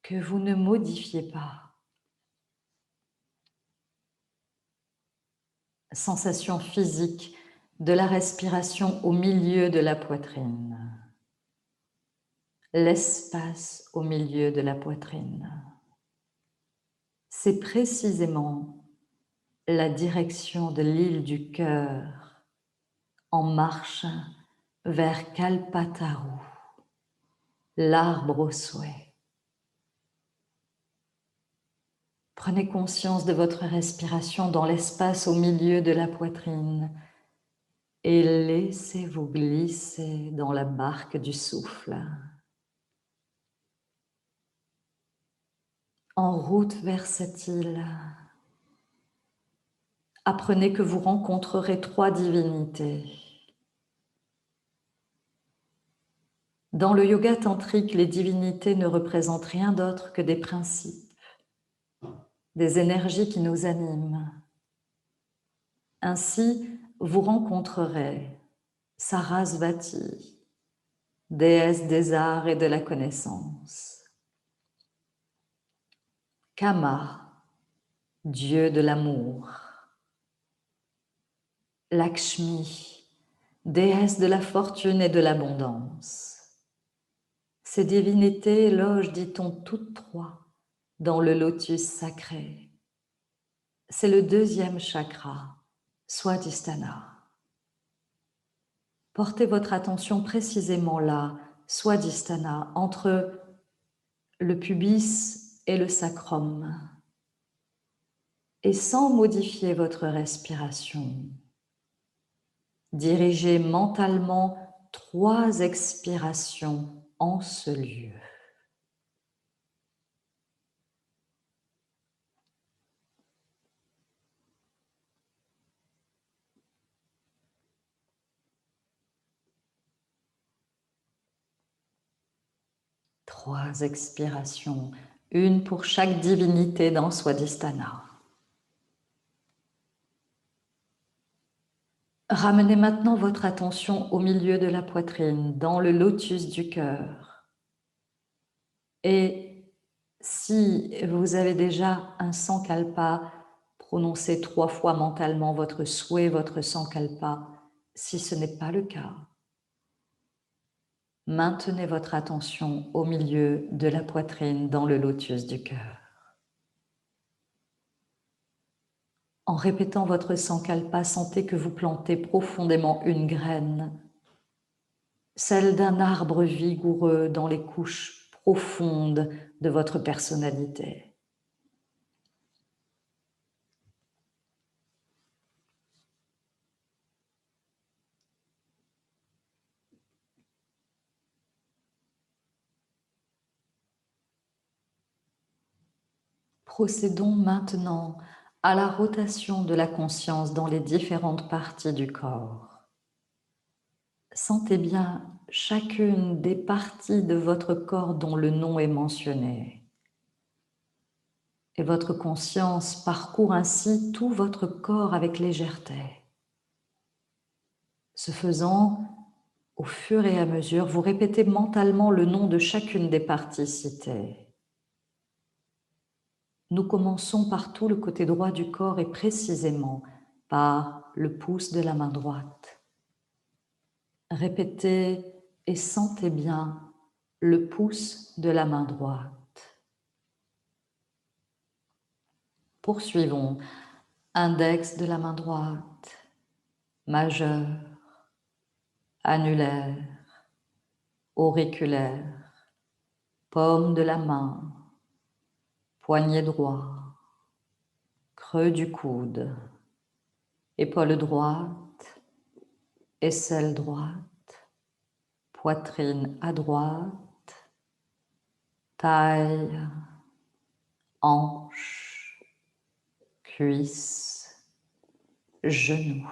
que vous ne modifiez pas. Sensation physique de la respiration au milieu de la poitrine. L'espace au milieu de la poitrine. C'est précisément la direction de l'île du cœur en marche vers Kalpataru, l'arbre au souhait. Prenez conscience de votre respiration dans l'espace au milieu de la poitrine et laissez-vous glisser dans la barque du souffle. En route vers cette île, apprenez que vous rencontrerez 3 divinités. Dans le yoga tantrique, les divinités ne représentent rien d'autre que des principes, des énergies qui nous animent. Ainsi, vous rencontrerez Sarasvati, déesse des arts et de la connaissance, Kama, dieu de l'amour, Lakshmi, déesse de la fortune et de l'abondance. Ces divinités logent, dit-on, toutes 3 dans le lotus sacré. C'est le 2e chakra, Swadhisthana. Portez votre attention précisément là, Swadhisthana, entre le pubis et le sacrum. Et sans modifier votre respiration, dirigez mentalement 3 expirations en ce lieu. Trois expirations, une pour chaque divinité dans Swadhisthana. Ramenez maintenant votre attention au milieu de la poitrine, dans le lotus du cœur. Et si vous avez déjà un sankalpa, prononcez 3 fois mentalement votre souhait, votre sankalpa. Si ce n'est pas le cas, maintenez votre attention au milieu de la poitrine, dans le lotus du cœur. En répétant votre sankalpa, sentez que vous plantez profondément une graine celle d'un arbre vigoureux dans les couches profondes de votre personnalité. Procédons maintenant à la rotation de la conscience dans les différentes parties du corps. Sentez bien chacune des parties de votre corps dont le nom est mentionné. Et votre conscience parcourt ainsi tout votre corps avec légèreté. Ce faisant, au fur et à mesure, vous répétez mentalement le nom de chacune des parties citées. Nous commençons par tout le côté droit du corps et précisément par le pouce de la main droite. Répétez et sentez bien le pouce de la main droite. Poursuivons. Index de la main droite, majeur, annulaire, auriculaire, paume de la main, poignet droit, creux du coude, épaule droite, aisselle droite, poitrine à droite, taille, hanche, cuisse, genou,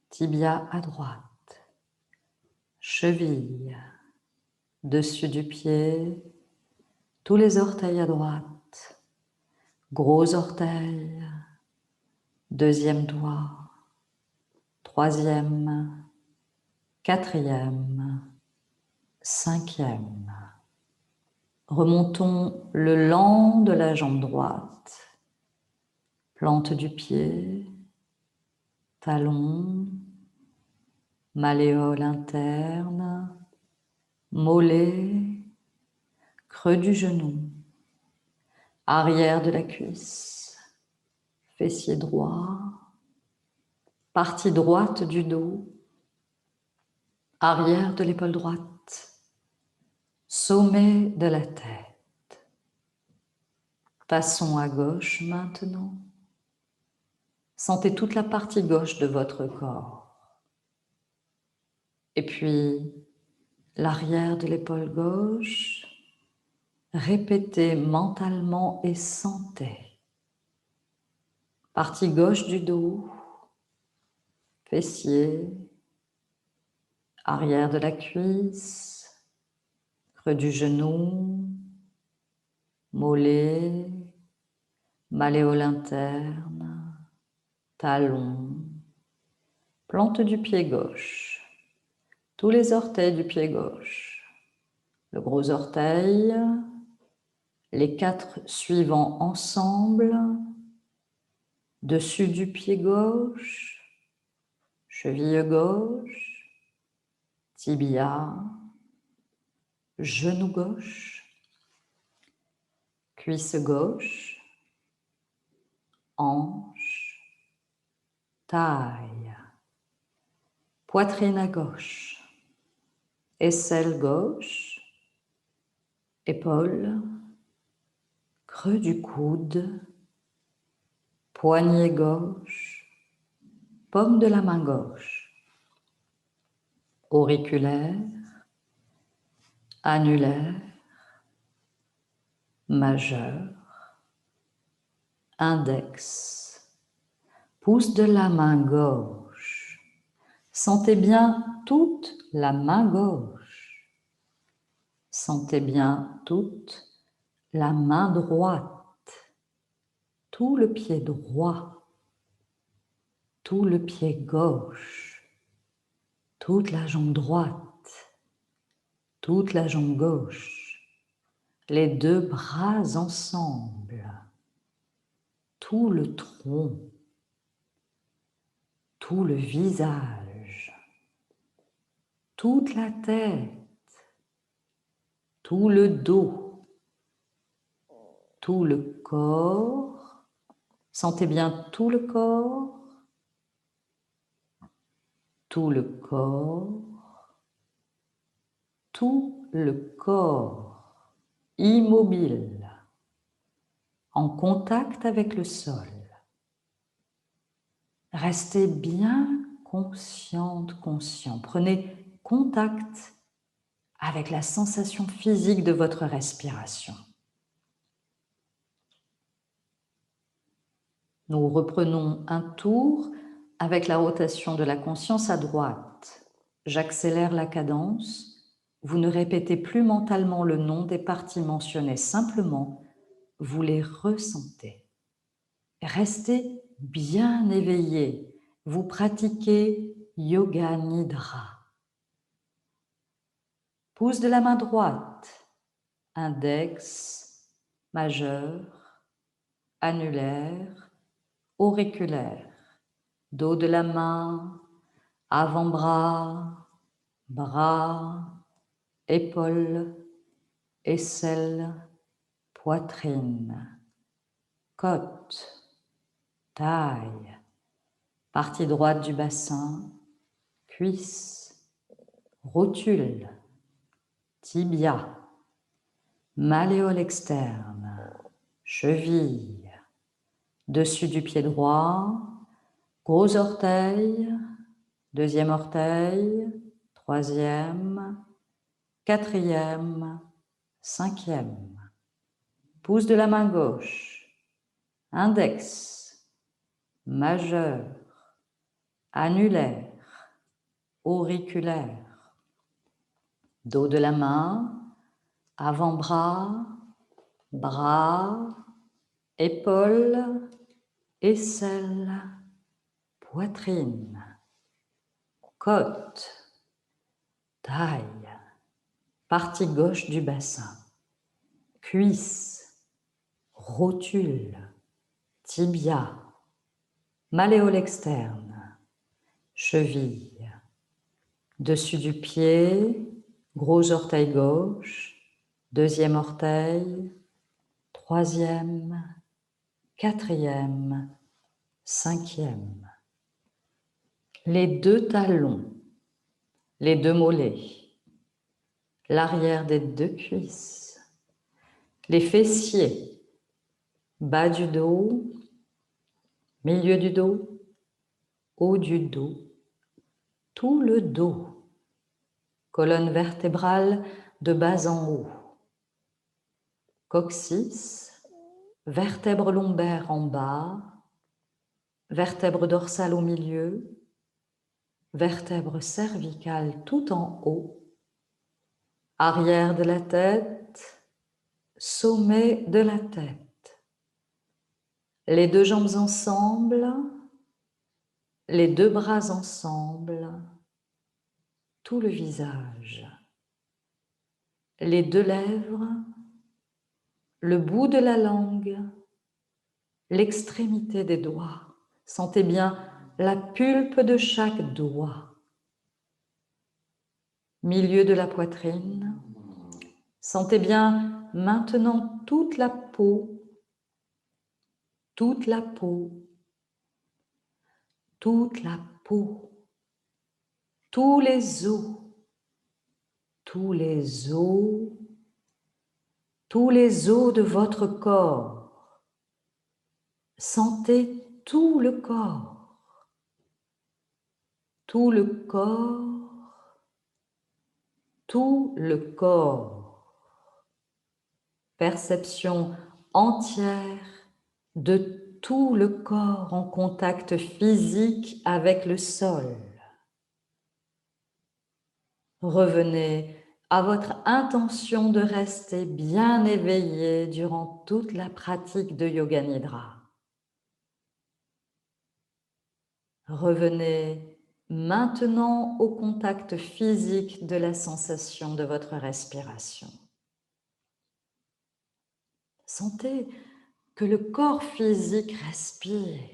tibia à droite, cheville, dessus du pied, tous les orteils à droite, gros orteil, deuxième doigt, troisième, quatrième, cinquième. Remontons le long de la jambe droite, plante du pied, talon, malléole interne, mollet, creux du genou, arrière de la cuisse, fessier droit, partie droite du dos, arrière de l'épaule droite, sommet de la tête. Passons à gauche maintenant. Sentez toute la partie gauche de votre corps. Et puis, l'arrière de l'épaule gauche. Répétez mentalement et sentez. Partie gauche du dos, fessier, arrière de la cuisse, creux du genou, mollet, malléole interne, talon, plante du pied gauche, tous les orteils du pied gauche, le gros orteil, les 4 suivants ensemble, dessus du pied gauche, cheville gauche, tibia, genou gauche, cuisse gauche, hanche, taille, poitrine à gauche, aisselle gauche, épaule, creux du coude, poignet gauche, paume de la main gauche, auriculaire, annulaire, majeur, index, pouce de la main gauche. Sentez bien toute la main gauche. Sentez bien toute la main droite, tout le pied droit, tout le pied gauche, toute la jambe droite, toute la jambe gauche, les 2 bras ensemble, tout le tronc, tout le visage, toute la tête, tout le dos, tout le corps. Sentez bien tout le corps, tout le corps, tout le corps immobile, en contact avec le sol. Restez bien consciente, conscient. Prenez contact avec la sensation physique de votre respiration. Nous reprenons un tour avec la rotation de la conscience à droite. J'accélère la cadence. Vous ne répétez plus mentalement le nom des parties mentionnées, simplement vous les ressentez. Restez bien éveillé. Vous pratiquez Yoga Nidra. Pouce de la main droite, index, majeur, annulaire, auriculaire, dos de la main, avant-bras, bras, épaules, aisselle, poitrine, côte, taille, partie droite du bassin, cuisse, rotule, tibia, malléole externe, cheville, dessus du pied droit, gros orteil, deuxième orteil, troisième, quatrième, cinquième. Pouce de la main gauche, index, majeur, annulaire, auriculaire, dos de la main, avant-bras, bras, épaules, aisselle, poitrine, côte, taille, partie gauche du bassin, cuisse, rotule, tibia, malléole externe, cheville, dessus du pied, gros orteil gauche, deuxième orteil, troisième, quatrième, cinquième. Les deux talons, les deux mollets, l'arrière des deux cuisses, les fessiers, bas du dos, milieu du dos, haut du dos, tout le dos, colonne vertébrale de bas en haut, coccyx, vertèbre lombaire en bas, vertèbre dorsale au milieu, vertèbre cervicale tout en haut, arrière de la tête, sommet de la tête, les deux jambes ensemble, les deux bras ensemble, tout le visage, les deux lèvres, le bout de la langue, l'extrémité des doigts. Sentez bien la pulpe de chaque doigt. Milieu de la poitrine. Sentez bien maintenant toute la peau, toute la peau, toute la peau, tous les os, tous les os, tous les os de votre corps. Sentez tout le corps, tout le corps, tout le corps. Perception entière de tout le corps en contact physique avec le sol. Revenez à votre intention de rester bien éveillé durant toute la pratique de Yoga Nidra. Revenez maintenant au contact physique de la sensation de votre respiration. Sentez que le corps physique respire.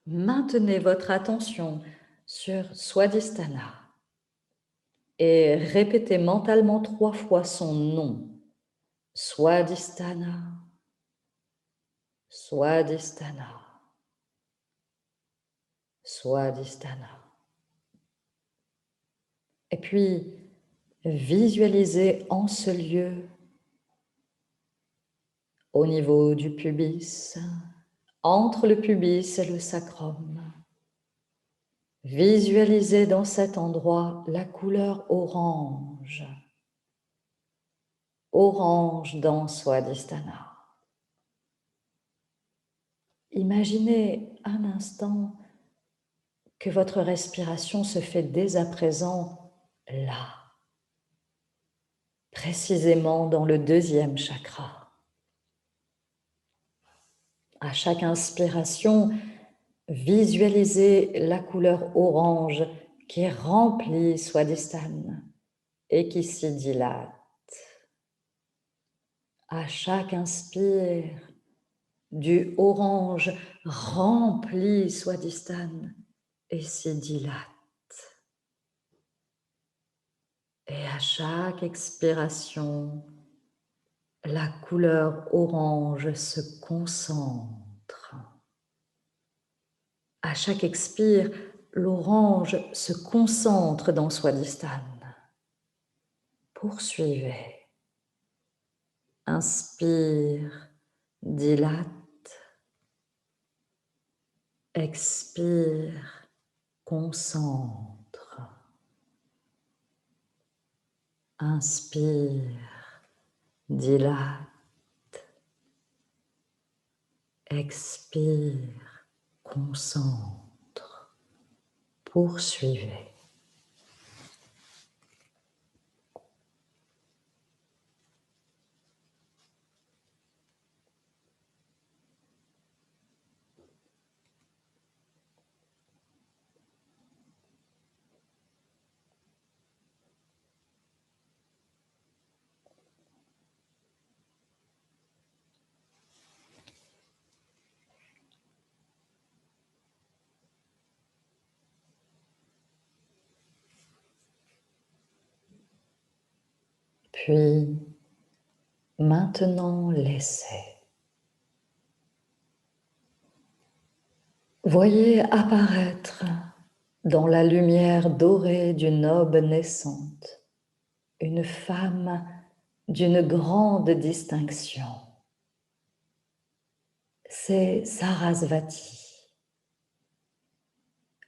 Maintenez votre attention sur Swadhisthana et répétez mentalement 3 fois son nom. Swadhisthana, Swadhisthana, Swadhisthana. Et puis, visualisez en ce lieu, au niveau du pubis, entre le pubis et le sacrum. Visualisez dans cet endroit la couleur orange. Orange dans Swadhisthana. Imaginez un instant que votre respiration se fait dès à présent là, précisément dans le deuxième chakra. À chaque inspiration, visualisez la couleur orange qui remplit Swadhisthana et qui s'y dilate. À chaque inspire, du orange remplit Swadhisthana et s'y dilate. Et à chaque expiration, la couleur orange se concentre. À chaque expire, l'orange se concentre dans Swadhisthana. Poursuivez. Inspire, dilate. Expire, concentre. Inspire, dilate. Expire, concentre. Poursuivez. Puis, maintenant, laissez. Voyez apparaître dans la lumière dorée d'une aube naissante une femme d'une grande distinction. C'est Sarasvati,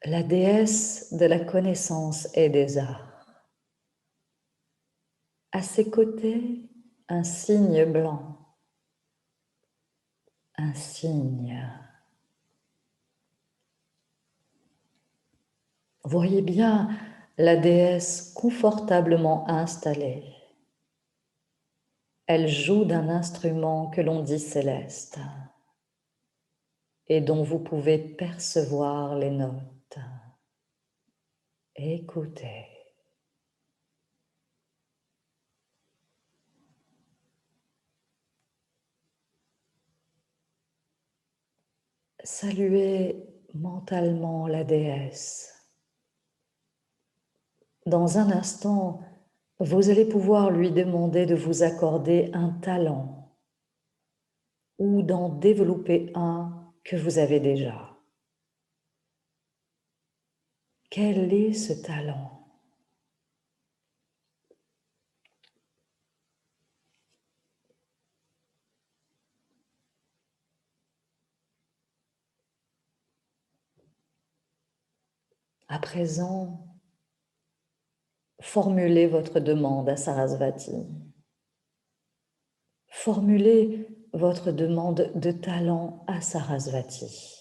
la déesse de la connaissance et des arts. À ses côtés, un cygne blanc, un cygne. Voyez bien la déesse confortablement installée. Elle joue d'un instrument que l'on dit céleste et dont vous pouvez percevoir les notes. Écoutez. Saluez mentalement la déesse. Dans un instant, vous allez pouvoir lui demander de vous accorder un talent ou d'en développer un que vous avez déjà. Quel est ce talent ? À présent, formulez votre demande à Sarasvati. Formulez votre demande de talent à Sarasvati.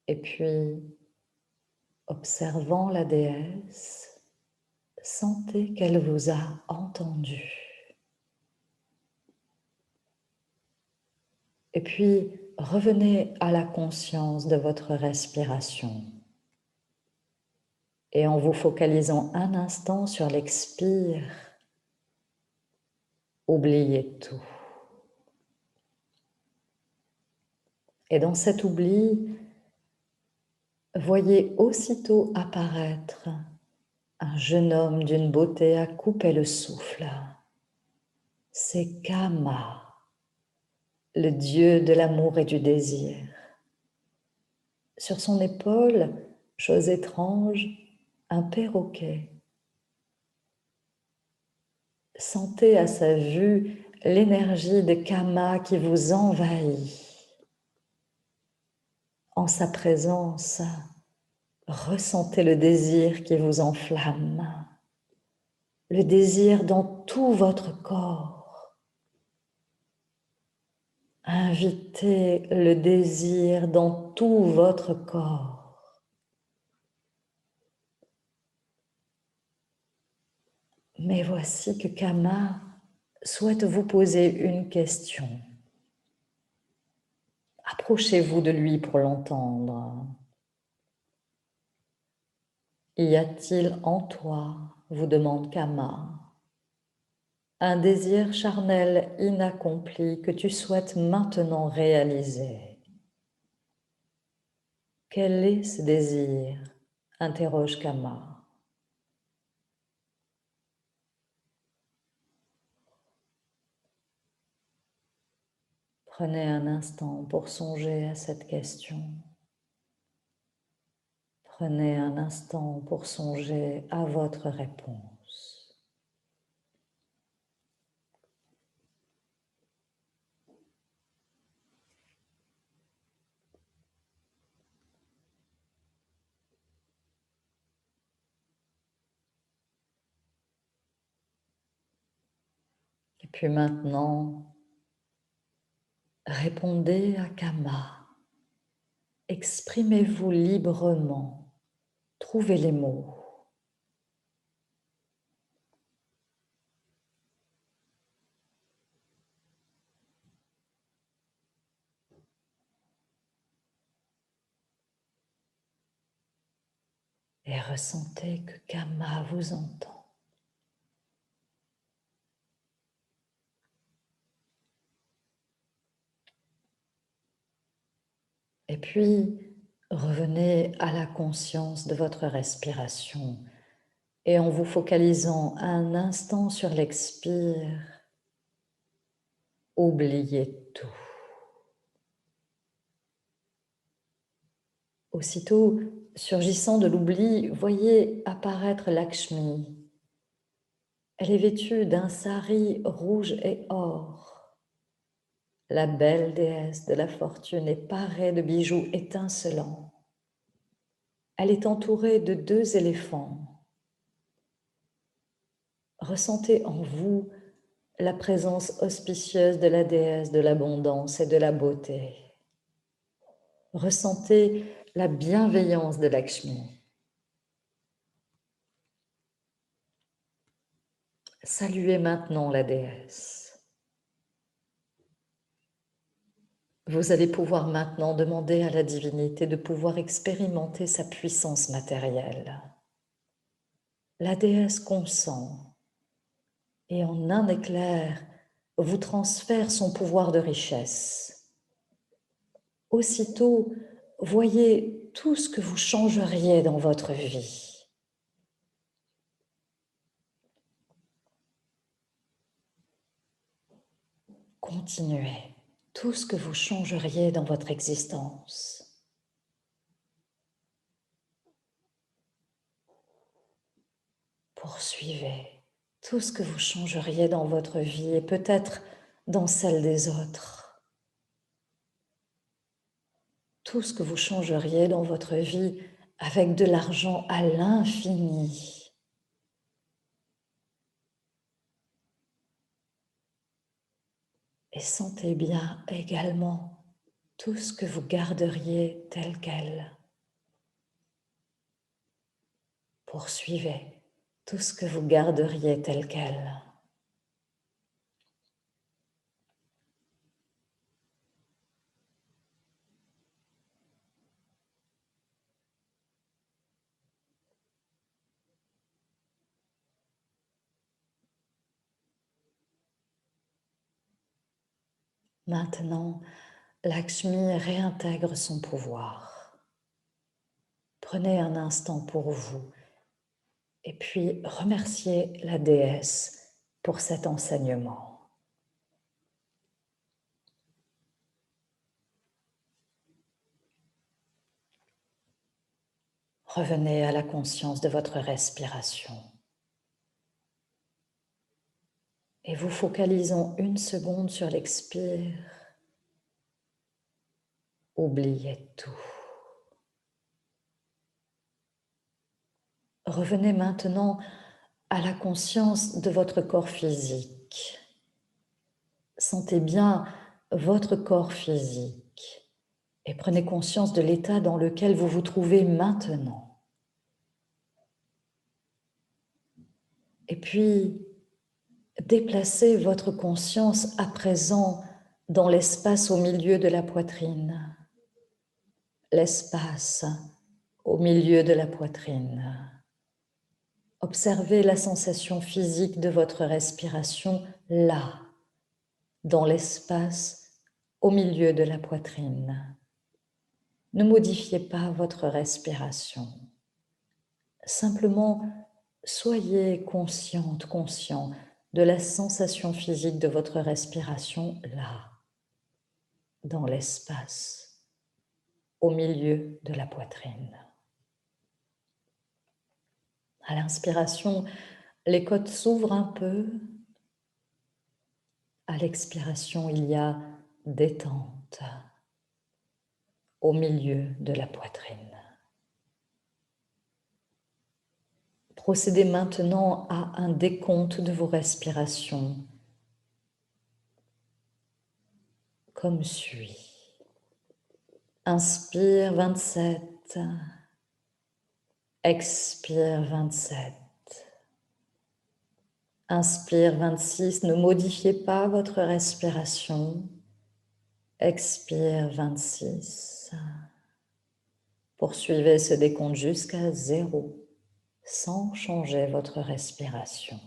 Et puis, observant la déesse, sentez qu'elle vous a entendu. Et puis, revenez à la conscience de votre respiration. Et en vous focalisant un instant sur l'expire, oubliez tout. Et dans cet oubli, voyez aussitôt apparaître un jeune homme d'une beauté à couper le souffle. C'est Kama, le dieu de l'amour et du désir. Sur son épaule, chose étrange, un perroquet. Sentez à sa vue l'énergie de Kama qui vous envahit. En sa présence, ressentez le désir qui vous enflamme, le désir dans tout votre corps. Invitez le désir dans tout votre corps. Mais voici que Kama souhaite vous poser une question. Approchez-vous de lui pour l'entendre. Y a-t-il en toi, vous demande Kama, un désir charnel inaccompli que tu souhaites maintenant réaliser? Quel est ce désir? Interroge Kama. Prenez un instant pour songer à cette question. Prenez un instant pour songer à votre réponse. Et puis maintenant, répondez à Kama. Exprimez-vous librement. Trouvez les mots. Et ressentez que Kama vous entend. Et puis, revenez à la conscience de votre respiration et en vous focalisant un instant sur l'expire, oubliez tout. Aussitôt, surgissant de l'oubli, voyez apparaître Lakshmi. Elle est vêtue d'un sari rouge et or. La belle déesse de la fortune est parée de bijoux étincelants. Elle est entourée de 2 éléphants. Ressentez en vous la présence auspicieuse de la déesse de l'abondance et de la beauté. Ressentez la bienveillance de Lakshmi. Saluez maintenant la déesse. Vous allez pouvoir maintenant demander à la divinité de pouvoir expérimenter sa puissance matérielle. La déesse consent et en un éclair vous transfère son pouvoir de richesse. Aussitôt, voyez tout ce que vous changeriez dans votre vie. Continuez tout ce que vous changeriez dans votre existence. Poursuivez tout ce que vous changeriez dans votre vie et peut-être dans celle des autres. Tout ce que vous changeriez dans votre vie avec de l'argent à l'infini. Et sentez bien également tout ce que vous garderiez tel quel. Poursuivez tout ce que vous garderiez tel quel. Maintenant, Lakshmi réintègre son pouvoir. Prenez un instant pour vous Et puis, remerciez la déesse pour cet enseignement. Revenez à la conscience de votre respiration. Et vous focalisons 1 seconde sur l'expire. Oubliez tout. Revenez maintenant à la conscience de votre corps physique. Sentez bien votre corps physique et prenez conscience de l'état dans lequel vous vous trouvez maintenant. Et puis, déplacez votre conscience à présent dans l'espace au milieu de la poitrine. L'espace au milieu de la poitrine. Observez la sensation physique de votre respiration là, dans l'espace au milieu de la poitrine. Ne modifiez pas votre respiration. Simplement, soyez consciente, conscient de la sensation physique de votre respiration là, dans l'espace au milieu de la poitrine. À l'inspiration, les côtes s'ouvrent un peu. À l'expiration, il y a détente au milieu de la poitrine. Procédez maintenant à un décompte de vos respirations comme suit. Inspire 27, expire 27. Inspire 26, ne modifiez pas votre respiration. Expire 26. Poursuivez ce décompte jusqu'à 0 sans changer votre respiration.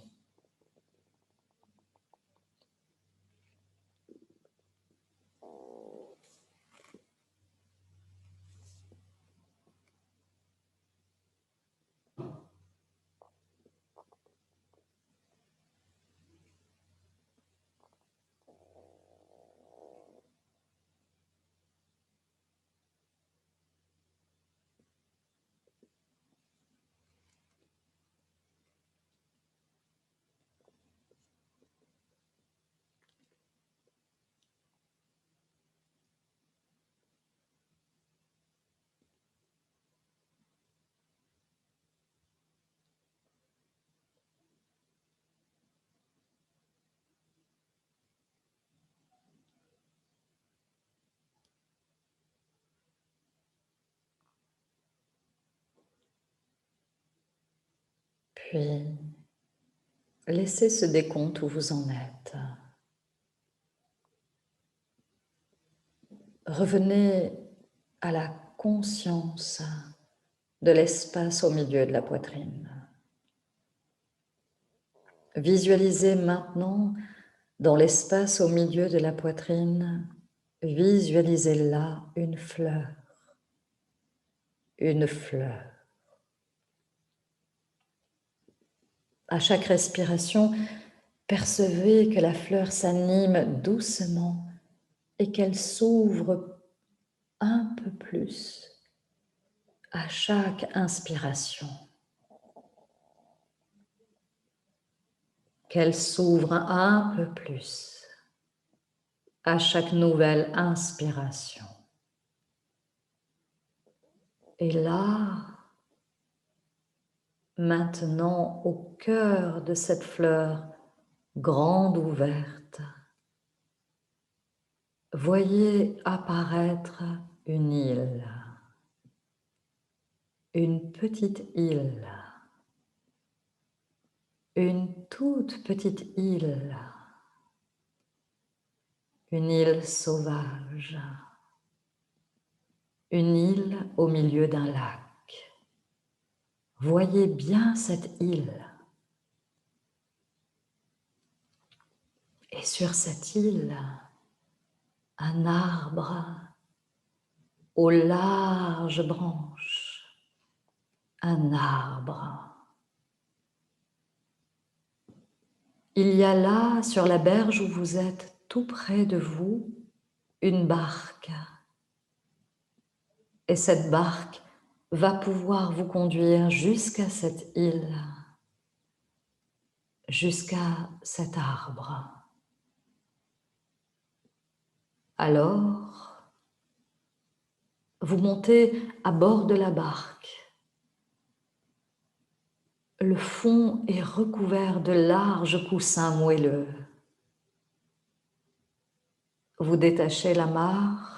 Puis, laissez ce décompte où vous en êtes. Revenez à la conscience de l'espace au milieu de la poitrine. Visualisez maintenant dans l'espace au milieu de la poitrine, visualisez là une fleur. Une fleur. À chaque respiration, percevez que la fleur s'anime doucement et qu'elle s'ouvre un peu plus à chaque inspiration. Qu'elle s'ouvre un peu plus à chaque nouvelle inspiration. Et là, maintenant, au cœur de cette fleur grande ouverte, voyez apparaître une île, une petite île, une toute petite île, une île sauvage, une île au milieu d'un lac. Voyez bien cette île. Et sur cette île, un arbre aux larges branches, un arbre Il y a là, sur la berge où vous êtes, tout près de vous, une barque. Et cette barque va pouvoir vous conduire jusqu'à cette île, jusqu'à cet arbre. Alors, vous montez à bord de la barque. Le fond est recouvert de larges coussins moelleux. Vous détachez l'amarre,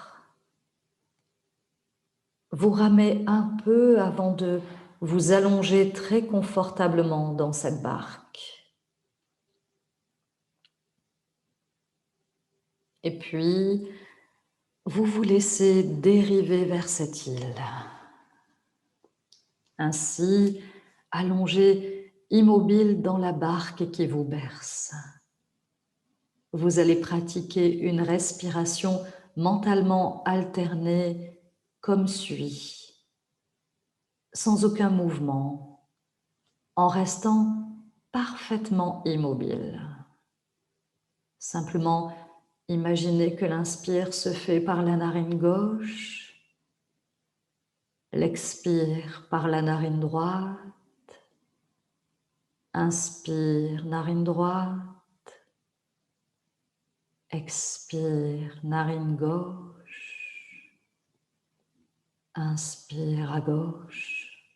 vous ramez un peu avant de vous allonger très confortablement dans cette barque. Et puis, vous vous laissez dériver vers cette île. Ainsi, allongé, immobile dans la barque qui vous berce. Vous allez pratiquer une respiration mentalement alternée comme suit, sans aucun mouvement, en restant parfaitement immobile. Simplement, imaginez que l'inspire se fait par la narine gauche, l'expire par la narine droite, inspire, narine droite, expire, narine gauche, inspire à gauche,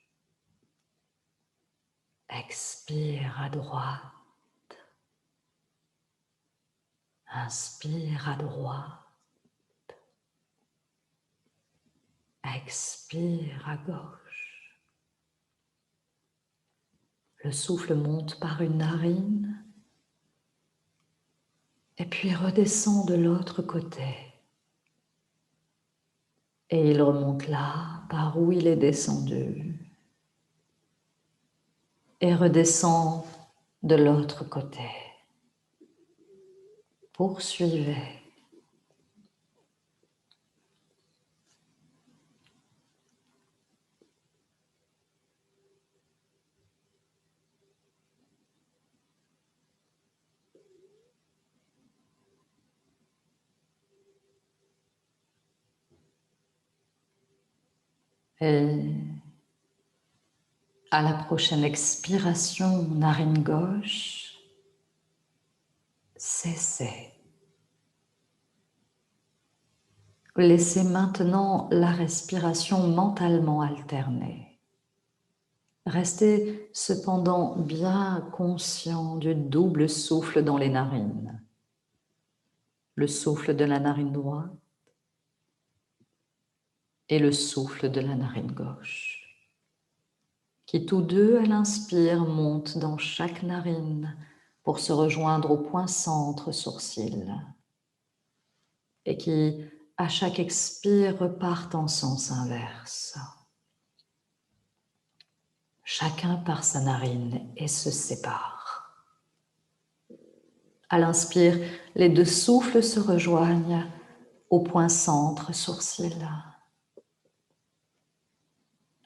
expire à droite, inspire à droite, expire à gauche. Le souffle monte par une narine et puis redescend de l'autre côté. Et il remonte là, par où il est descendu, et redescend de l'autre côté. Poursuivez. Et à la prochaine expiration, narine gauche, cessez. Laissez maintenant la respiration mentalement alternée. Restez cependant bien conscient du double souffle dans les narines. Le souffle de la narine droite et le souffle de la narine gauche, qui tous deux à l'inspire montent dans chaque narine pour se rejoindre au point centre sourcil et qui à chaque expire repartent en sens inverse. Chacun par sa narine et se séparent. À l'inspire, les deux souffles se rejoignent au point centre sourcil.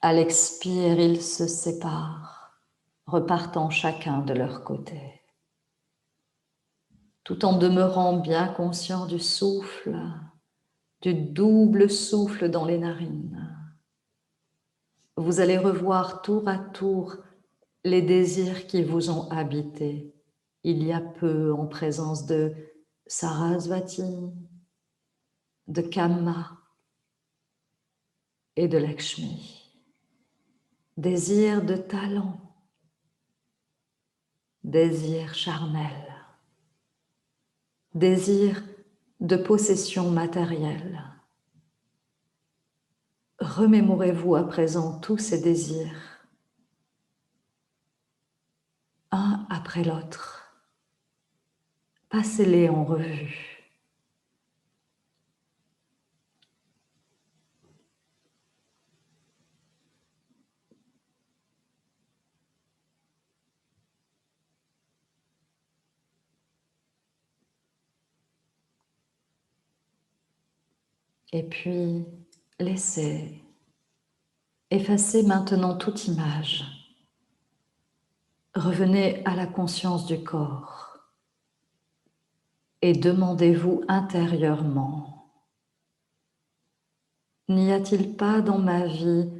À l'expire, ils se séparent, repartant chacun de leur côté. Tout en demeurant bien conscient du souffle, du double souffle dans les narines. Vous allez revoir tour à tour les désirs qui vous ont habité il y a peu en présence de Sarasvati, de Kamma et de Lakshmi. Désir de talent, désir charnel, désir de possession matérielle. Remémorez-vous à présent tous ces désirs, un après l'autre. Passez-les en revue. Et puis, effacez maintenant toute image. Revenez à la conscience du corps. et demandez-vous intérieurement, n'y a-t-il pas dans ma vie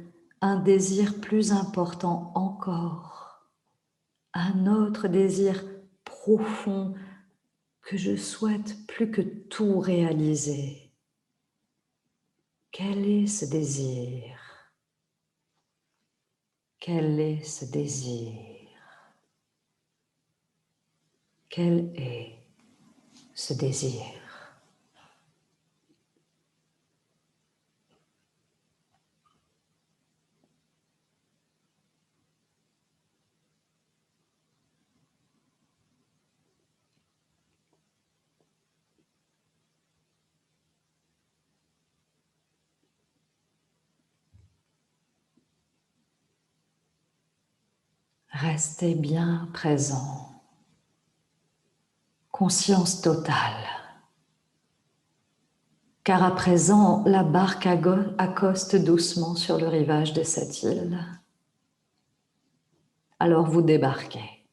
un désir plus important encore, un autre désir profond que je souhaite plus que tout réaliser? Quel est ce désir? Quel est ce désir? Quel est ce désir? Restez bien présent, conscience totale. Car à présent, la barque accoste doucement sur le rivage de cette île. Alors vous débarquez.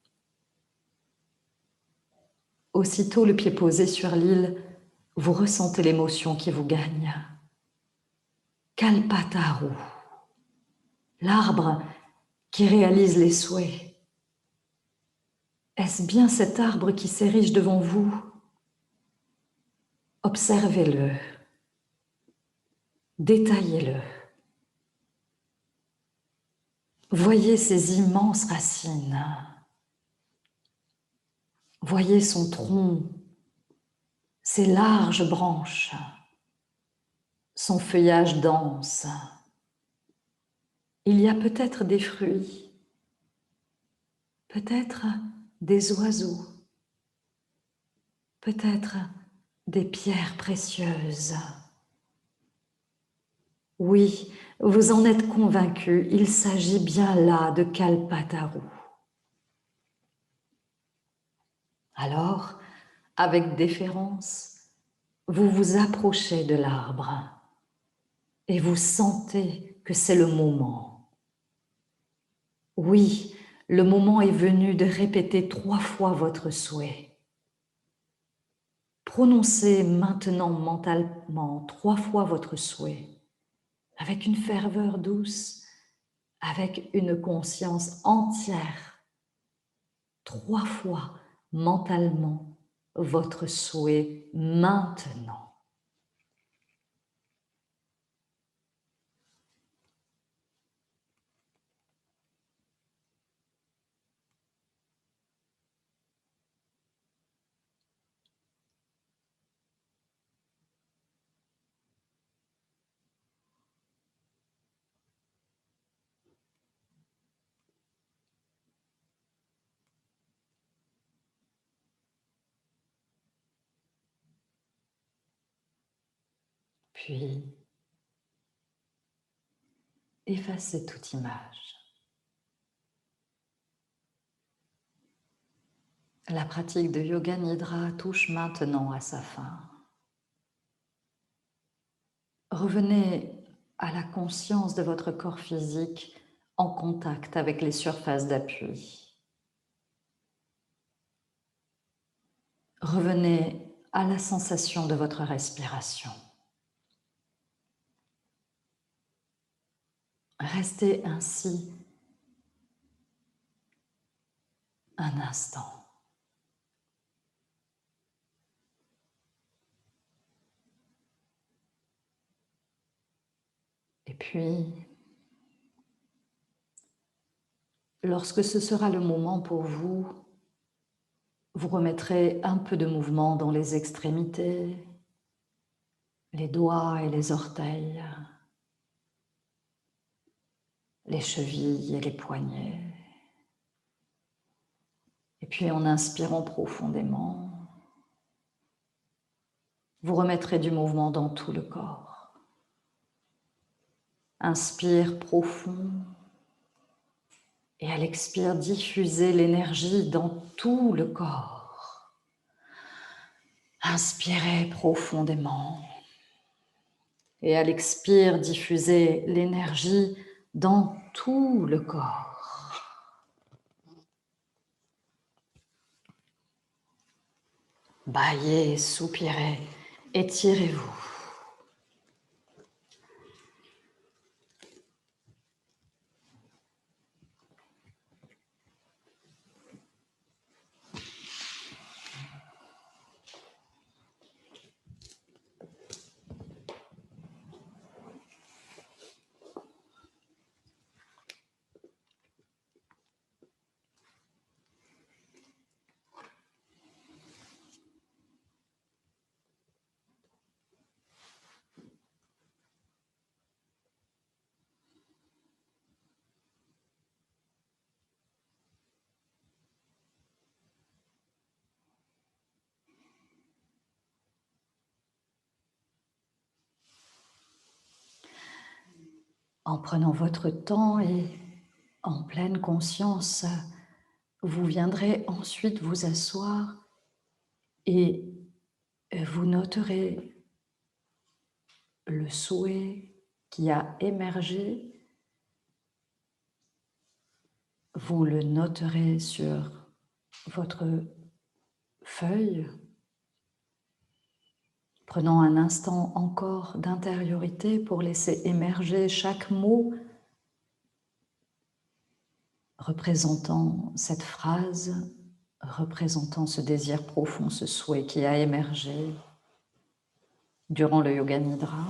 Aussitôt le pied posé sur l'île, vous ressentez l'émotion qui vous gagne. Kalpataru, l'arbre qui réalise les souhaits. Est-ce bien cet arbre qui s'érige devant vous? Observez-le, détaillez-le. Voyez ses immenses racines. Voyez son tronc, ses larges branches, son feuillage dense. Il y a peut-être des fruits, peut-être des oiseaux, peut-être des pierres précieuses. Oui, vous en êtes convaincu, il s'agit bien là de Kalpataru. Alors, avec déférence, vous vous approchez de l'arbre et vous sentez que c'est le moment. Oui, le moment est venu de répéter 3 fois votre souhait. Prononcez maintenant mentalement 3 fois votre souhait, avec une ferveur douce, avec une conscience entière. 3 fois mentalement votre souhait maintenant. Puis, effacez toute image. La pratique de Yoga Nidra touche maintenant à sa fin. Revenez à la conscience de votre corps physique en contact avec les surfaces d'appui. Revenez à la sensation de votre respiration. Restez ainsi un instant. Et puis, lorsque ce sera le moment pour vous, vous remettrez un peu de mouvement dans les extrémités, les doigts et les orteils, les chevilles et les poignets. Et puis en inspirant profondément, vous remettrez du mouvement dans tout le corps. Inspire profond et à l'expire, diffusez l'énergie dans tout le corps. Inspirez profondément et à l'expire, diffusez l'énergie dans tout le corps. Bâillez, soupirez, étirez-vous. En prenant votre temps et en pleine conscience, vous viendrez ensuite vous asseoir et vous noterez le souhait qui a émergé. Vous le noterez sur votre feuille. Prenons un instant encore d'intériorité pour laisser émerger chaque mot représentant cette phrase, représentant ce désir profond, ce souhait qui a émergé durant le Yoga Nidra.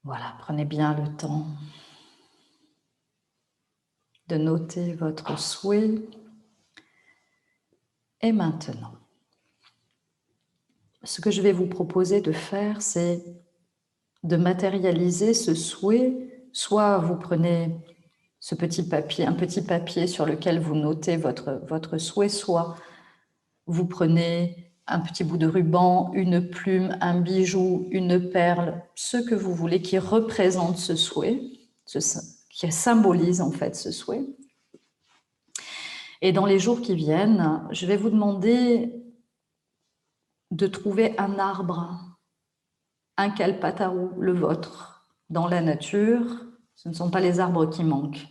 Voilà, prenez bien le temps de noter votre souhait. Et maintenant, ce que je vais vous proposer de faire, c'est de matérialiser ce souhait. Soit vous prenez ce petit papier, un petit papier sur lequel vous notez votre souhait, soit vous prenez un petit bout de ruban, une plume, un bijou, une perle, ce que vous voulez qui représente ce souhait, qui symbolise en fait ce souhait. Et dans les jours qui viennent, je vais vous demander de trouver un arbre, un kalpataru, le vôtre, dans la nature. Ce ne sont pas les arbres qui manquent.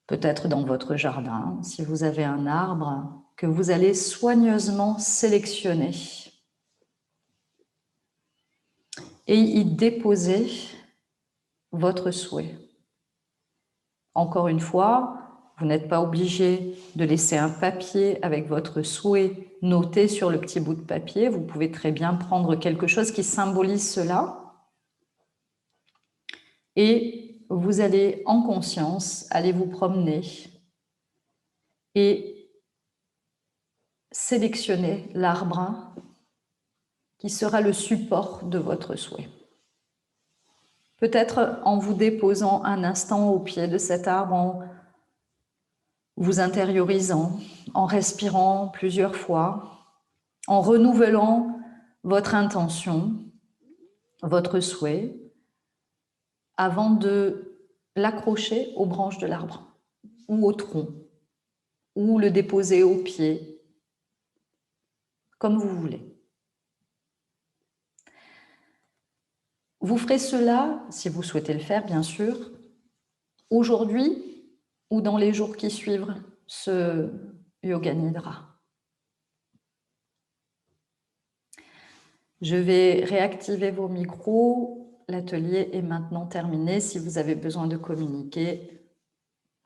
Peut-être dans votre jardin, si vous avez un arbre que vous allez soigneusement sélectionner et y déposer votre souhait. Encore une fois, vous n'êtes pas obligé de laisser un papier avec votre souhait noté sur le petit bout de papier. Vous pouvez très bien prendre quelque chose qui symbolise cela. Et vous allez en conscience aller vous promener et sélectionner l'arbre qui sera le support de votre souhait. Peut-être en vous déposant un instant au pied de cet arbre, en vous intériorisant, en respirant plusieurs fois, en renouvelant votre intention, votre souhait, avant de l'accrocher aux branches de l'arbre ou au tronc, ou le déposer au pied, comme vous voulez. Vous ferez cela, si vous souhaitez le faire, bien sûr, aujourd'hui ou dans les jours qui suivent ce Yoga Nidra. Je vais réactiver vos micros. L'atelier est maintenant terminé. Si vous avez besoin de communiquer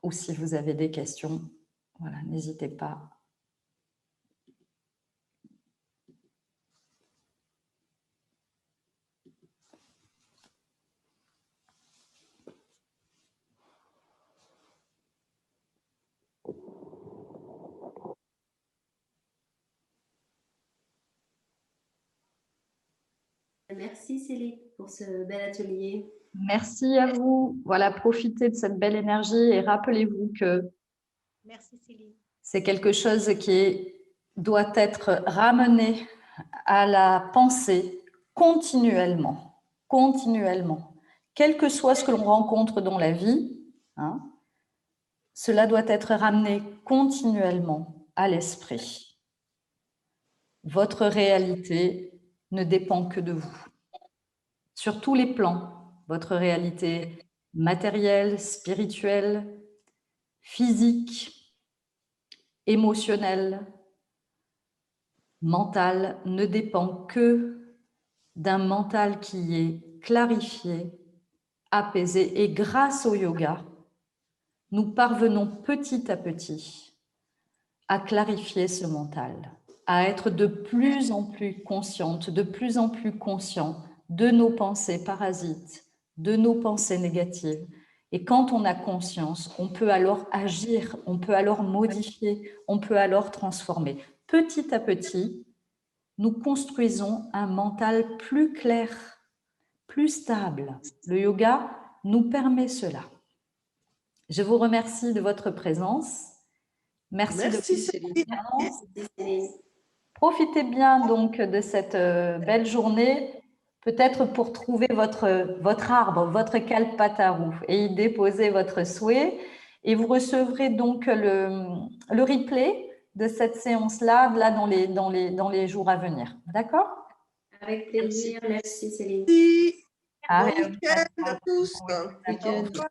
ou si vous avez des questions, voilà, n'hésitez pas. Merci Céline pour ce bel atelier. Merci à vous. Voilà, profitez de cette belle énergie et rappelez-vous que Merci Céline. c'est quelque chose qui doit être ramené à la pensée continuellement, continuellement. Quel que soit ce que l'on rencontre dans la vie, hein, cela doit être ramené continuellement à l'esprit. Votre réalité ne dépend que de vous. Sur tous les plans, votre réalité matérielle, spirituelle, physique, émotionnelle, mentale, ne dépend que d'un mental qui est clarifié, apaisé. Et grâce au yoga, nous parvenons petit à petit à clarifier ce mental, à être de plus en plus consciente, de plus en plus conscient de nos pensées parasites, de nos pensées négatives. Et quand on a conscience, on peut alors agir, on peut alors modifier, on peut alors transformer. Petit à petit, nous construisons un mental plus clair, plus stable. Le yoga nous permet cela. Je vous remercie de votre présence. Merci Céline. Céline. Profitez bien donc de cette belle journée, peut-être pour trouver votre arbre, votre kalpataru, et y déposer votre souhait. Et vous recevrez donc le replay de cette séance-là dans les jours à venir. D'accord? Avec plaisir, merci Céline. Merci. Ah, Bon week-end à tous. week-end.